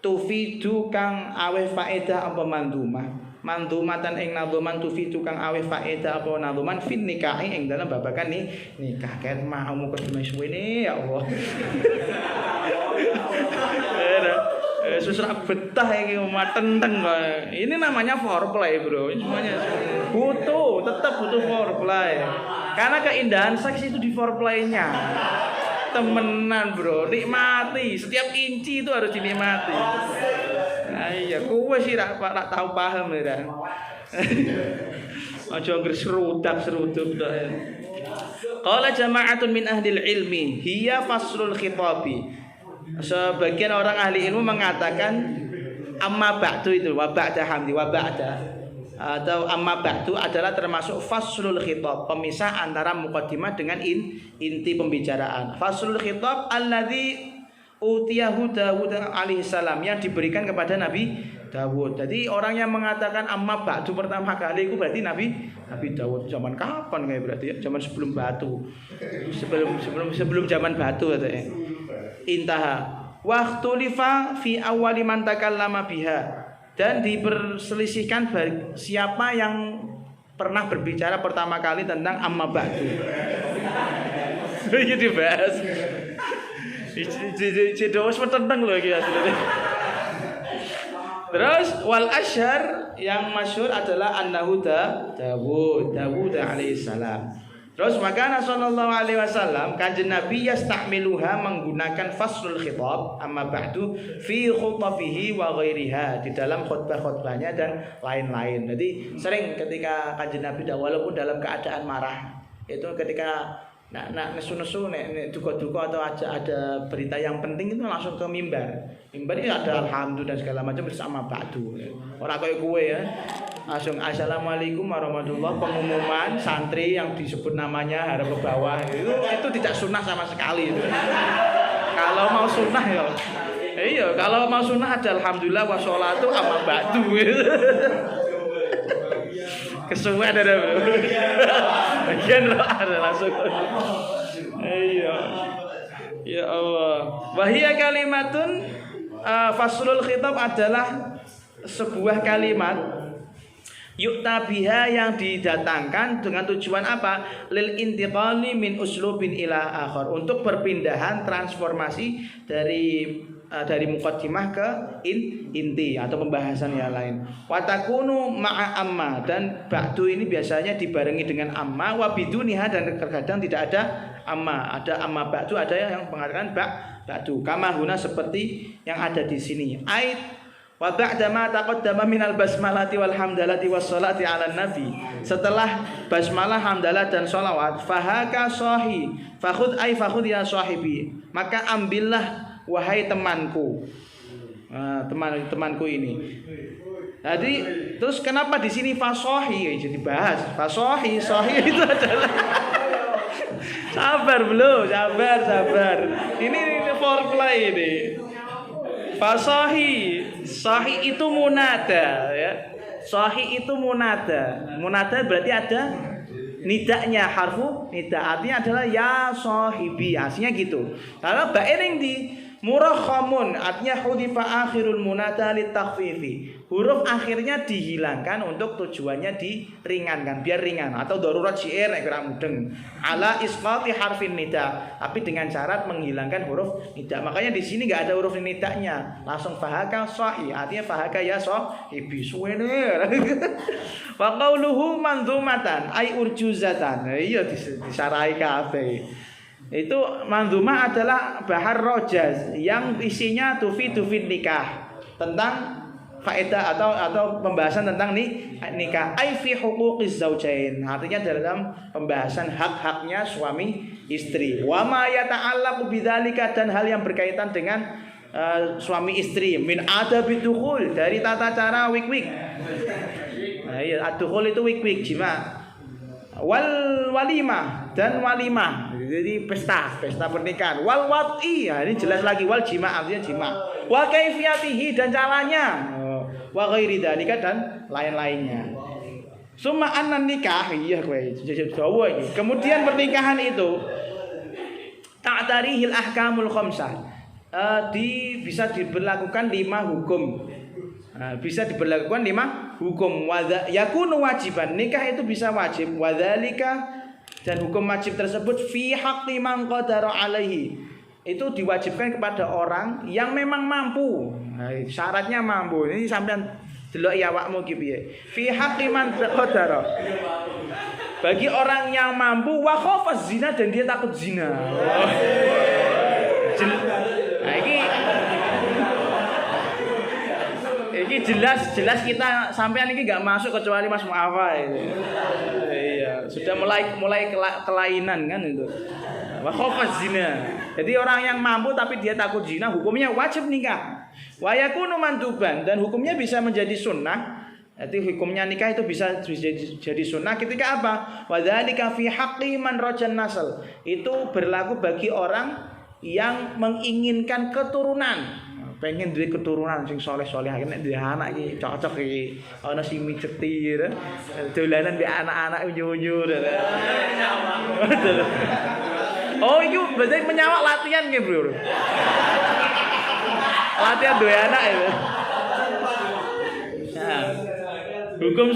tufidu kang awe faedah apa mandumah. Mandumatan ing nadhoman tufidu kang awe faedah apa nadhoman fin nikahi ing dalam babakan nikah. Ket maumu kedune suwene ya Allah. Susah betah iki matenteng kok. Ini namanya foreplay, Bro. Semuanya tetap butuh foreplay. Karena keindahan seks itu di foreplaynya. Temenan, Bro. Nikmati. Setiap inci itu harus dinikmati. Nah, iya, kowe sih rak tahu paham ya. Aja ngger serudak-seruduk tok. Qala jama'atun min ahlil ilmi hiya faslul khitabi. Sebagian orang ahli ilmu mengatakan amma ba'du itu wa ba'da hamdi wa ba'da atau amma ba'du adalah termasuk faslul khitab, pemisah antara muqaddimah dengan inti pembicaraan. Faslul khitab alladzi utiyahu Dawud alaihi salam, yang diberikan kepada Nabi Dawud. Jadi orang yang mengatakan amma ba'du pertama kali itu berarti Nabi Dawud. Zaman kapan kayak berarti ya? Zaman sebelum batu. Sebelum zaman batu katanya. Intaha. Waqtulifa fi awwali man takallama biha. Dan diperselisihkan siapa yang pernah berbicara pertama kali tentang amma ba'du. Ini dibahas. Cedo wis tentang lho iki asline. Terus wal asyhar yang masyhur adalah annahu Dawud alaihissalam. Terus maka sallallahu alaihi wasallam kanjeng Nabi yastahmiluha menggunakan faslul khitab amma ba'du fi khutbahihi wa ghairiha di dalam khutbah-khutbahnya dan lain-lain. Jadi sering ketika kanjeng Nabi walaupun dalam keadaan marah itu ketika nak nesu-nesu nek duka-duka atau ada berita yang penting itu langsung ke mimbar. Mimbar ini ada alhamdulillah dan segala macam bersama ba'du. Ora koyo kowe ya. Langsung assalamualaikum warahmatullahi pengumuman santri yang disebut namanya harap ke bawah itu tidak sunnah sama sekali itu. Kalau mau sunnah ya. Iya, kalau mau sunnah ada alhamdulillah wa sholatu amma ba'du. Kesuwen ada bro. Bagian lo ada langsung. Iya. Ya Allah. Wahia kalimatun faslul khitab adalah sebuah kalimat yukta biha yang didatangkan dengan tujuan apa? Lil intiqali min uslubin ila akhar, untuk perpindahan transformasi dari muqaddimah ke inti atau pembahasan yang lain. Watakunu ma'a amma, dan ba'du ini biasanya dibarengi dengan amma wa biduniha, dan terkadang tidak ada amma. Ada amma ba'du, ada yang mengatakan ba'du. Kama huna seperti yang ada di sini. Ait wa ba'da ma taqaddama minal basmalati wal hamdalati wassalati ala nabi. Setelah basmalah, hamdalah dan sholawat, fahaka sahi fakhud fakhud ya sahibi, maka ambillah wahai temanku. Temanku ini. Jadi terus kenapa di sini fasohi jadi bahas? Fasohi itu adalah sabar ini foreplay ini. Fasohi itu munada ya. Sohi itu munada berarti ada nidaknya, harfu nida, artinya adalah ya sohibi, aslinya gitu. Kalau ba'in di murakhamun, artinya hudifa akhirul munada litakhfifi, huruf akhirnya dihilangkan untuk tujuannya diringankan, biar ringan, atau darurat syair nek ora mudeng ala isqati harfin nida, tapi dengan syarat menghilangkan huruf nida. Makanya di sini enggak ada huruf nidanya, langsung fahaka sahi, artinya fahaka ya sahibi suwene. Wa qauluhu manzumatan ay urjuzatan, iya disarai kabeh. Itu manzumah adalah bahar rojaz yang isinya tufid nikah, tentang faedah atau pembahasan tentang nikah. Ai fi huquqiz zaujain, artinya dalam pembahasan hak-haknya suami istri. Wa ma yata'allaqu bidzalika, dan hal yang berkaitan dengan suami istri. Min adabid dukhul, dari tata cara wik-wik. Nah, iya, ad-dukhul itu wik-wik jima. Walimah, dan walimah, jadi pesta pernikahan. Wal wat'i, ini jelas lagi, wal jima artinya jima. Wa kaifiyatihi, dan caranya. Wa ghairi dzalika, dan lain-lainnya. Summa anna nikah, iya kowe Jawa iki. Kemudian pernikahan itu ta'tarihil ahkamul khamsah. Bisa diberlakukan 5 hukum. Bisa diberlakukan 5 hukum. Yakunu wajiban, nikah itu bisa wajib. Wadzalika, dan hukum wajib tersebut fi haqqi man qadara alaihi, itu diwajibkan kepada orang yang memang mampu. Syaratnya mampu. Ini sampean delok ya awakmu ki piye. Fi haqqi man qadara, bagi orang yang mampu, wa khafa zina, dan dia takut zina. Nah, ini jelas kita sampean ini enggak masuk kecuali Mas Muafa itu. Iya, sudah mulai kelainan kan itu. Wa khafaz zina. Jadi orang yang mampu tapi dia takut zina, hukumnya wajib nikah. Wa yakunu manduban, dan hukumnya bisa menjadi sunnah. Jadi hukumnya nikah itu bisa jadi sunnah ketika apa? Wa dzalika fi haqqi man rajan nasl. Itu berlaku bagi orang yang menginginkan keturunan. pengen duwe keturunan sing saleh-saleh nek duwe anak iki cocok iki ana sing mijeti dolanan mbek anak-anak unyu-unyu. Oh, itu berarti menyawak latihan nggih, Bro. Latihan duwe anak ya. Nah, hukum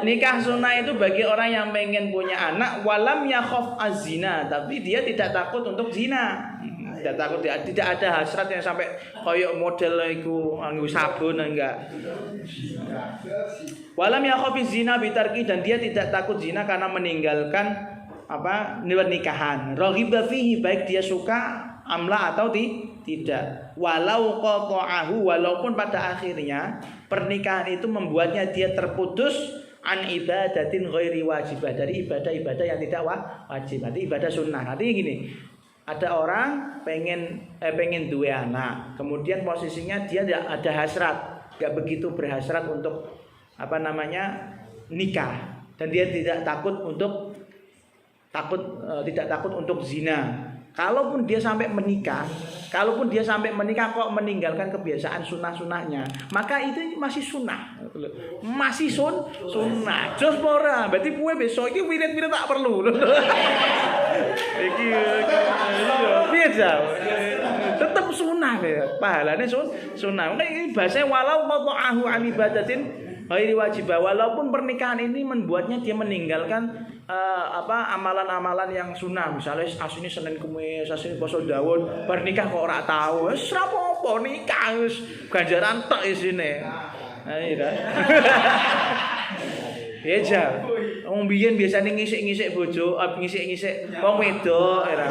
nikah sunnah itu bagi orang yang pengen punya anak walam yakhaf az-zina, tapi dia tidak takut untuk zina. Tidak takut, tidak ada hasrat yang sampai koyok model iku nganggo sabun enggak. Walam yakhaf az-zina bitarki, dan dia tidak takut zina karena meninggalkan nikahan. Raghiba fihi, baik dia suka amla atau tidak. Walau qata'ahu, walaupun pada akhirnya pernikahan itu membuatnya dia terputus an ibadatin ghairi wajibah, dari ibadah-ibadah yang tidak wajib, nanti ibadah sunnah. Nanti gini, ada orang pengen dua anak, kemudian posisinya dia ada hasrat, gak begitu berhasrat untuk nikah, dan dia tidak takut untuk zina. Kalaupun dia sampai menikah kok meninggalkan kebiasaan sunnah-sunnahnya, maka itu masih sunnah. Masih sunnah. Jos ora, berarti kowe besok iki wirid-wirid tak perlu. Iki biasa. Tetap sunnah ya. Pahalane sunnah. Ini bahasa walau qata'ahu an ibadatin ghairi wajibah, walaupun pernikahan ini membuatnya dia meninggalkan amalan-amalan yang sunnah. Misalnya aslinya Senin Kemis, aslinya poso Daud, pernikah kok ora tahu. Wis ora apa-apa nikah wis ganjaran tok isine. Ayo kan. Ya ja. Wong biyen biasane ngisik-ngisik bojo, ngisik-ngisik wong wedok ora.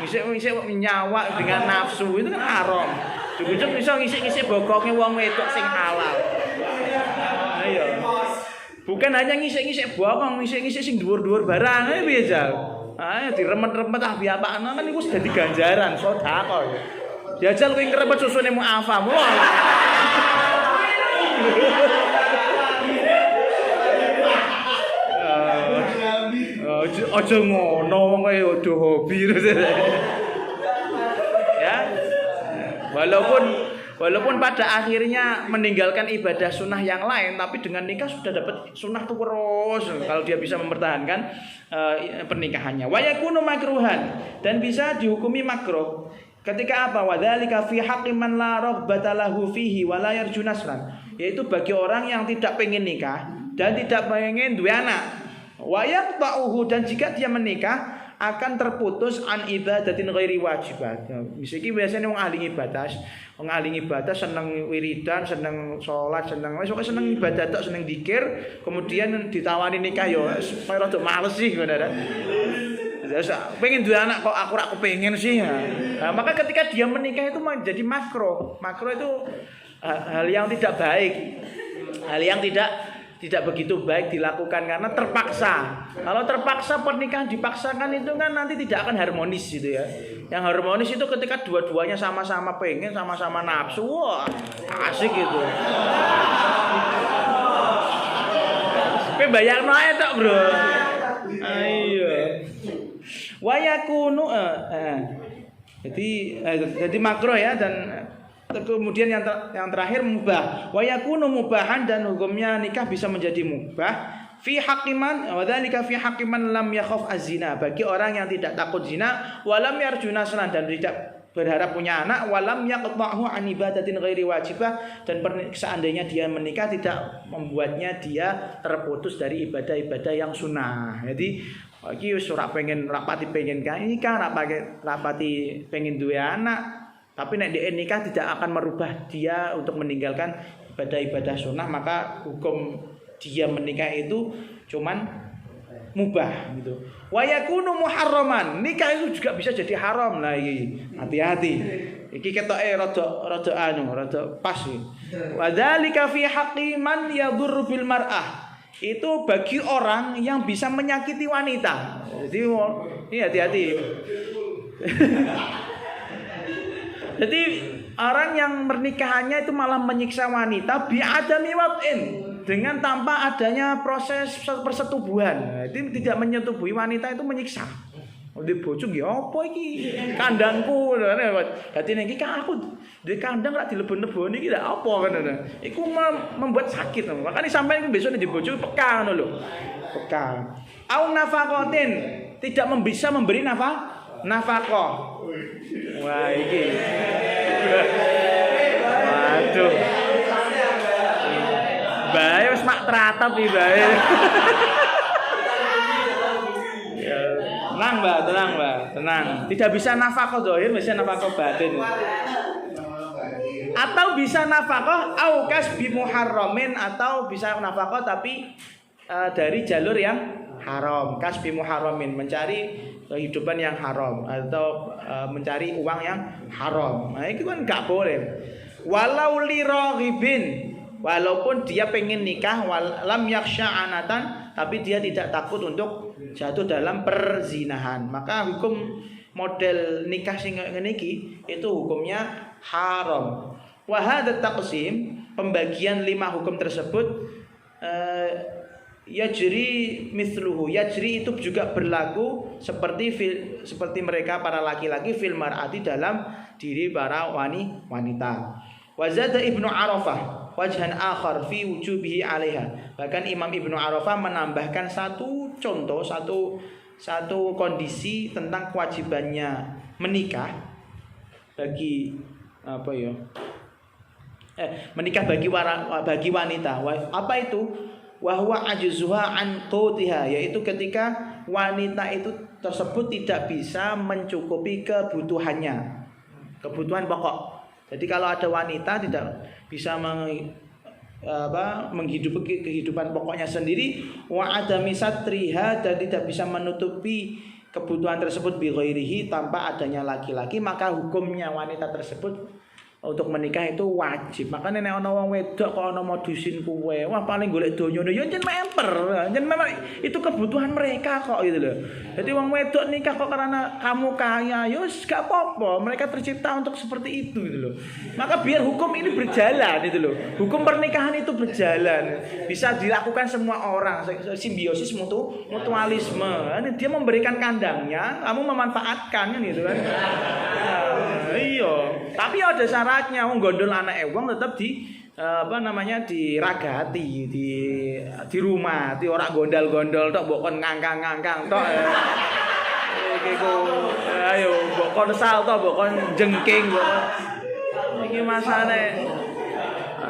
Ngisik-ngisik nyawa dengan nafsu itu kan haram. Cukup iso ngisik-ngisik bokonge wong wedok sing halal. Ayo. Bukan hanya ngisik-ngisik bokong, ngisik-ngisik sing dhuwur-dhuwur barang ae piye jal. Ayo diremet-remet biapakno kan iku wis dadi ganjaran sedekah. Jajal kowe ngrepet susune mu'afam. Aja ngono wong kaya udah hobi. Ya. Walaupun pada akhirnya meninggalkan ibadah sunnah yang lain, tapi dengan nikah sudah dapat sunnah itu terus. Kalau dia bisa mempertahankan pernikahannya, wa yakunu makruhan, dan bisa dihukumi makruh. Ketika apa? Wadzalika fi haqqi man la raghbata lahu fihi wa la yarju nasran, yaitu bagi orang yang tidak pengen nikah dan tidak pengen dua anak. Wa yaqta'uhu, dan jika dia menikah akan terputus an ibadatin ghairi wajibah. Misiki biasanya wong ahli ibadah seneng wiridan, seneng salat, seneng ibadah tok, seneng zikir, kemudian ditawani nikah yo kaya rada males sih ngono kan. Pengen dua anak kok aku ora kepengin sih. Nah, maka ketika dia menikah itu menjadi makruh. Makruh itu hal yang tidak baik. Hal yang tidak begitu baik dilakukan karena terpaksa. Kalau terpaksa pernikahan dipaksakan itu kan nanti tidak akan harmonis gitu ya. Yang harmonis itu ketika dua-duanya sama-sama pengen, sama-sama nafsu. Wah, asik gitu. Kowe bayangno ae tok, Bro. Ayo. Wa yakunu jadi makruh ya, dan kemudian yang terakhir mubah. Wa yakunu mubahan, dan hukumnya nikah bisa menjadi mubah fi haqqiman wa dzalika fi haqqiman lam yakhaf az-zina, bagi orang yang tidak takut zina, walam yarju nasran, dan tidak berharap punya anak, walam yaqta'hu an ibadatin ghairi wajibah, dan seandainya dia menikah tidak membuatnya dia terputus dari ibadah-ibadah yang sunnah. Jadi iki wis ora rapati pengen nikah, rapati pengen duwe anak. Tapi nek dia nikah tidak akan merubah dia untuk meninggalkan ibadah-ibadah sunnah, maka hukum dia menikah itu cuman mubah gitu. Wa yakunu muharraman, nikah itu juga bisa jadi haram. Nah iki hati-hati. Iki ketoke rada pas iki. Wa dzalika fi haqqi man yadurru bil mar'ah. Itu bagi orang yang bisa menyakiti wanita. Jadi ini hati-hati. Jadi orang yang pernikahannya itu malah menyiksa wanita bi'adami wat'in, dengan tanpa adanya proses persetubuhan. Itu tidak menyetubuhi wanita itu menyiksa. Di bojo nggih apa iki? Kandangku. Dadi nek iki aku duwe kandang lak dilebon-leboni iki lak apa ngono. Iku membuat sakit. Makane sampeyan besok nek di bojo peka ngono lho. Peka. Au nafaqatin, tidak bisa memberi nafkah. Wah iki. Waduh. Bae wis mak tratap iki bae. Tenang mbak. Tidak bisa nafkah zahir, bisa nafkah batin. Atau bisa nafkah au kasbi muharramin, atau bisa nafkah tapi dari jalur yang haram. Kasbi muharramin, mencari kehidupan yang haram atau mencari uang yang haram. Nah, itu kan enggak boleh. Walau liraghibin, walaupun dia pengen nikah, lam yakhsha anatan, tapi dia tidak takut untuk jatuh dalam perzinahan, maka hukum model nikah sing ngene iki itu hukumnya haram. Wa hadza taqsim, pembagian 5 hukum tersebut yajri mithluhu, yajri itu juga berlaku seperti mereka para laki-laki fil mar'ati, dalam diri para wanita. Wa zada Ibnu Arafah wajhan akhar fi wujubihi 'alaiha. Bahkan Imam Ibnu Arafah menambahkan satu contoh, satu kondisi tentang kewajibannya menikah bagi menikah bagi wanita. Apa itu? Wa huwa ajzuha an qutiha, yaitu ketika wanita itu tersebut tidak bisa mencukupi kebutuhan pokok. Jadi kalau ada wanita tidak bisa menghidupi kehidupan pokoknya sendiri, wa adami satriha, dan tidak bisa menutupi kebutuhan tersebut bi ghairihi, tanpa adanya laki-laki, maka hukumnya wanita tersebut untuk menikah itu wajib. Makanya nek ana wong wedok kok ana modusin kuwe, wah paling golek donyane ya jen memper. Jen memang itu kebutuhan mereka kok gitu loh. Jadi wong wedok nikah kok karena kamu kaya, ya wis gak apa-apa. Mereka tercipta untuk seperti itu gitu loh. Maka biar hukum ini berjalan gitu loh. Hukum pernikahan itu berjalan. Bisa dilakukan semua orang, simbiosis mutualisme. Dia memberikan kandangnya, kamu memanfaatkan gitu kan. Iya, tapi ada syaratnya, wong gondol anake wong tetap diragati di rumah, ora gondal-gondol tok mbok kon ngangkang-ngangkang tok. Iku ayo mbok kon sal tok, mbok kon jengking, mbok. Iki masane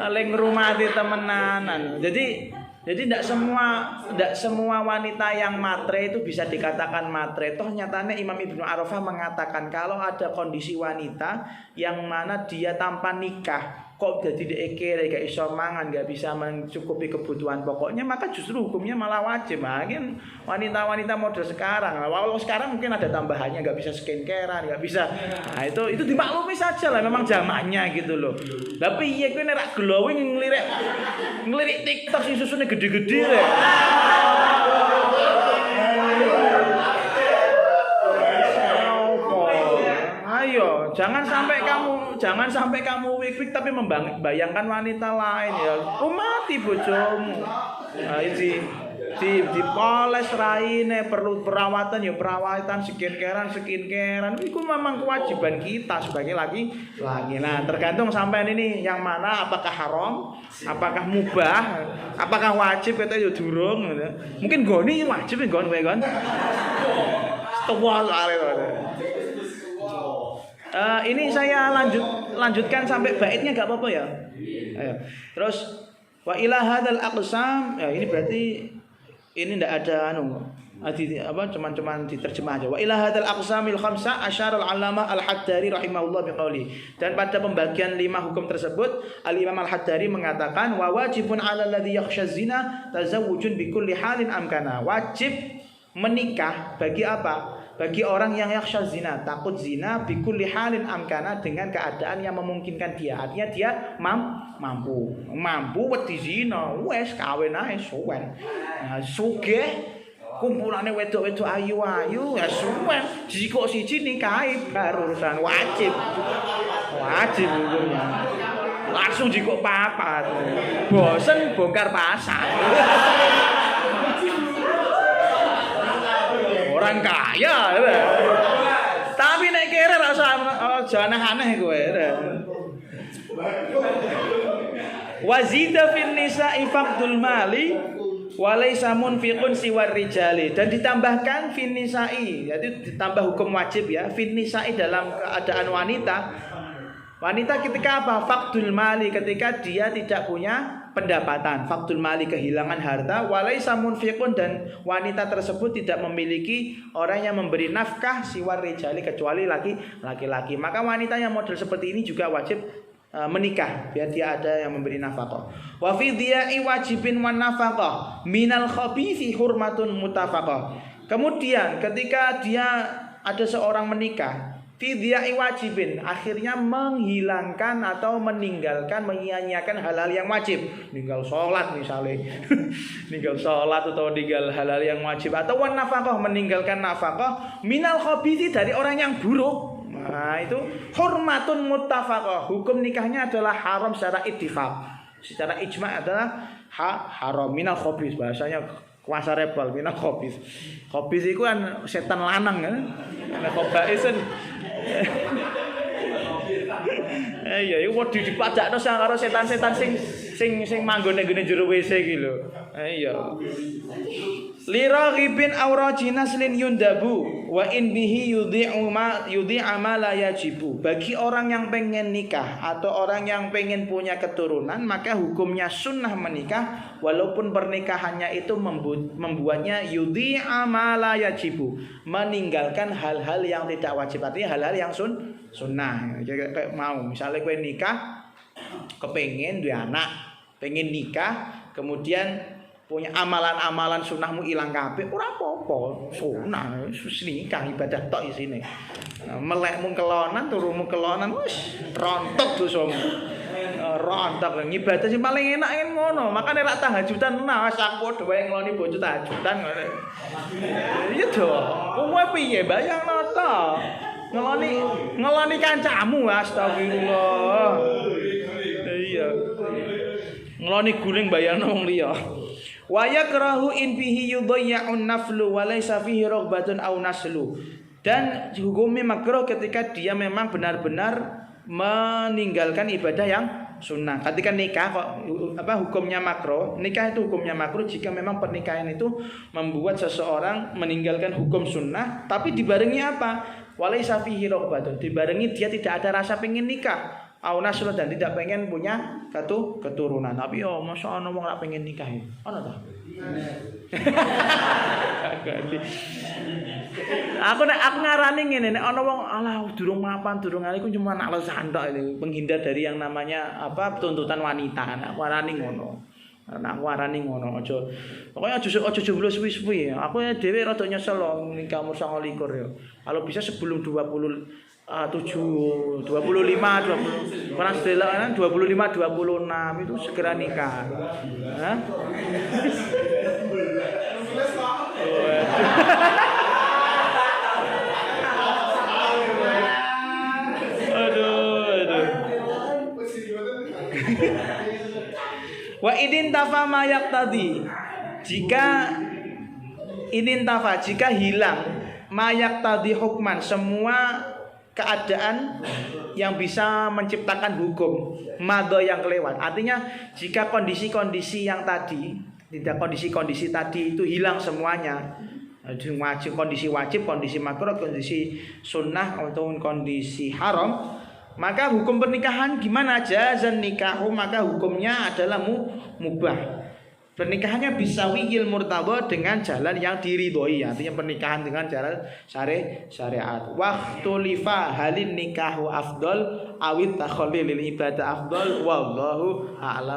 ling ngrumati temenanan. Jadi tidak semua wanita yang matre itu bisa dikatakan matre. Toh nyatanya Imam Ibnu Arafah mengatakan kalau ada kondisi wanita yang mana dia tanpa nikah kok jadi dikere, gak iso mangan, gak bisa mencukupi kebutuhan pokoknya, maka justru hukumnya malah wajib. Mungkin wanita-wanita model sekarang, walau sekarang mungkin ada tambahannya, gak bisa skincarean, gak bisa. Nah, itu dimaklumi saja lah, memang zamannya gitu loh. Tapi iya kowe nek glowing ngelirik TikTok sing susune gede-gede le. Ayo, jangan sampai kamu wik-wik tapi membayangkan wanita lain ya. Mati bojomu. Nah, dipoles raine, perlu perawatan ya perawatan, skincarean. Itu memang kewajiban kita sebagai laki. Nah, tergantung sampean ini yang mana, apakah haram, apakah mubah, apakah wajib kita ya durung. Mungkin goni wajib gon kowe gon. Setawal are. Ini saya lanjutkan sampai baitnya enggak apa-apa ya. Ayo. Terus wa ila hadzal aqsam, ya ini berarti ini enggak ada cuman diterjemah aja. Wa ila hadzal aqsamil khamsa asyara al-allamah al-Haddari rahimahullah biqauli. Dan pada pembagian 5 hukum tersebut Al-Imam Al-Haddari mengatakan wa wajibun 'alal ladzi yakhsha zina tazawwujun bi kulli halin amkana. Wajib menikah bagi apa? Bagi orang yang yakhsha zina, takut zina bikulli halin amkana, dengan keadaan yang memungkinkan dia. Artinya dia mampu wedi zina, wes kawin ae suwen. Nah, sugih kumpulane wedok-wedok ayu-ayu ya suwen, jiko siji nikahi baru urusan wajib hukumnya. Langsung jiko papat. Bosen bongkar pasar. orang kaya. Tapi nek kere ra usah aneh-aneh kowe. Wazida fin nisa'i faqdul mali walaysa munfiqun siwar rijali, dan ditambahkan fin nisa'i, yaitu ditambah hukum wajib ya, fin nisa'i dalam keadaan wanita ketika apa? Faqdul mali, ketika dia tidak punya pendapatan. Faqdul mali, kehilangan harta. Walaysa munfiqun, dan wanita tersebut tidak memiliki orang yang memberi nafkah siwar rijali, kecuali laki-laki. Maka wanita yang model seperti ini juga wajib menikah, biar dia ada yang memberi nafkah. Wa fi dhiya'i wajibin wan nafaqah minal khabithi hurmatun mutafaqah. Kemudian ketika dia ada seorang menikah, fi dhiya'i wajibin, akhirnya menghilangkan atau meninggalkan, menyia-nyiakan hal-hal yang wajib, ninggal sholat misalnya ninggal sholat atau ninggal hal-hal yang wajib, atau wan nafaqah, meninggalkan nafkah minal khabithi, dari orang yang buruk. Nah itu hurmatun muttafaqah, hukum nikahnya adalah haram secara ittifaq, secara ijma' adalah haram minal khabith, bahasanya kuasa rebel minal khabith. Khabith itu kan setan lanang kan, ana khabaisun. Ya iku wedi dipadakno karo setan-setan sing manggon ning jero WC iki lho. Iya. Liraghibin aurajinas lin yundabu wa in bihi yudhi'a ma la yajibu. Bagi orang yang pengen nikah atau orang yang pengen punya keturunan, maka hukumnya sunnah menikah walaupun pernikahannya itu membuatnya yudhi'a ma la yajibu, meninggalkan hal-hal yang tidak wajib, artinya hal-hal yang sunnah. Kayak mau misalnya kowe nikah kepengen duwe anak, pengen nikah, kemudian punya amalan-amalan sunnahmu ilang kabeh, ora apa-apa, sunah wis nikah ibadah tok isine. Melekmu kelonan, turumu kelonan, wis rontok dosamu. Rontok ibadah sing paling enak kan ngono. Makane rak tahajudan nah wis aku padha wae ngloni bojo tahajudan ngono. Iya to. Kowe piye bayangno to? Ngeloni kancamu, astagfirullah. Iya. Ngeloni guling bayangno wong liya. Wa yakrahu in bihi yudhayya'un naflu wa laysa fihi raghbatun aw naslu. Dan hukumnya makruh ketika dia memang benar-benar meninggalkan ibadah yang sunnah. Ketika nikah kok hukumnya makruh? Nikah itu hukumnya makruh jika memang pernikahan itu membuat seseorang meninggalkan hukum sunnah, tapi dibarengi apa? Wa laysa fihi raghbatun. Dibarengi dia tidak ada rasa pengen nikah. Au nasl, dan tidak pengen punya keturunan. Tapi yo masa ana wong ora pengen nikah ya. Ana ta? Aku ngarani ngene, nek ana wong alah durung mapan, durung ngene iku cuma alasan tok iki, menghindar dari yang namanya tuntutan wanita. Aku arani ngono. Aku arani ngono, aja. Pokoke aja jomblo suwi-suwi. Aku dhewe rada nyesel nikah umur 29 ya. Kalau bisa sebelum 25, 20, kurang setelah 25, 26 itu segera nikah. Hah? Aduh. Wa idin tafa mayak tadi, jika hilang mayak tadi hukman, semua keadaan yang bisa menciptakan hukum madho yang kelewat. Artinya jika kondisi-kondisi yang tadi, tidak kondisi-kondisi tadi itu hilang semuanya, kondisi wajib, kondisi makruh, kondisi sunnah ataupun kondisi haram, maka hukum pernikahan gimana aja? Jazan nikahu, maka hukumnya adalah mubah. Pernikahannya bisa wiyil murtadha, dengan jalan yang diridhoi, artinya pernikahan dengan jalan syariat. Waktu lifa halin nikahu afdol awit takhallil ibadah afdol wallahu a'lam.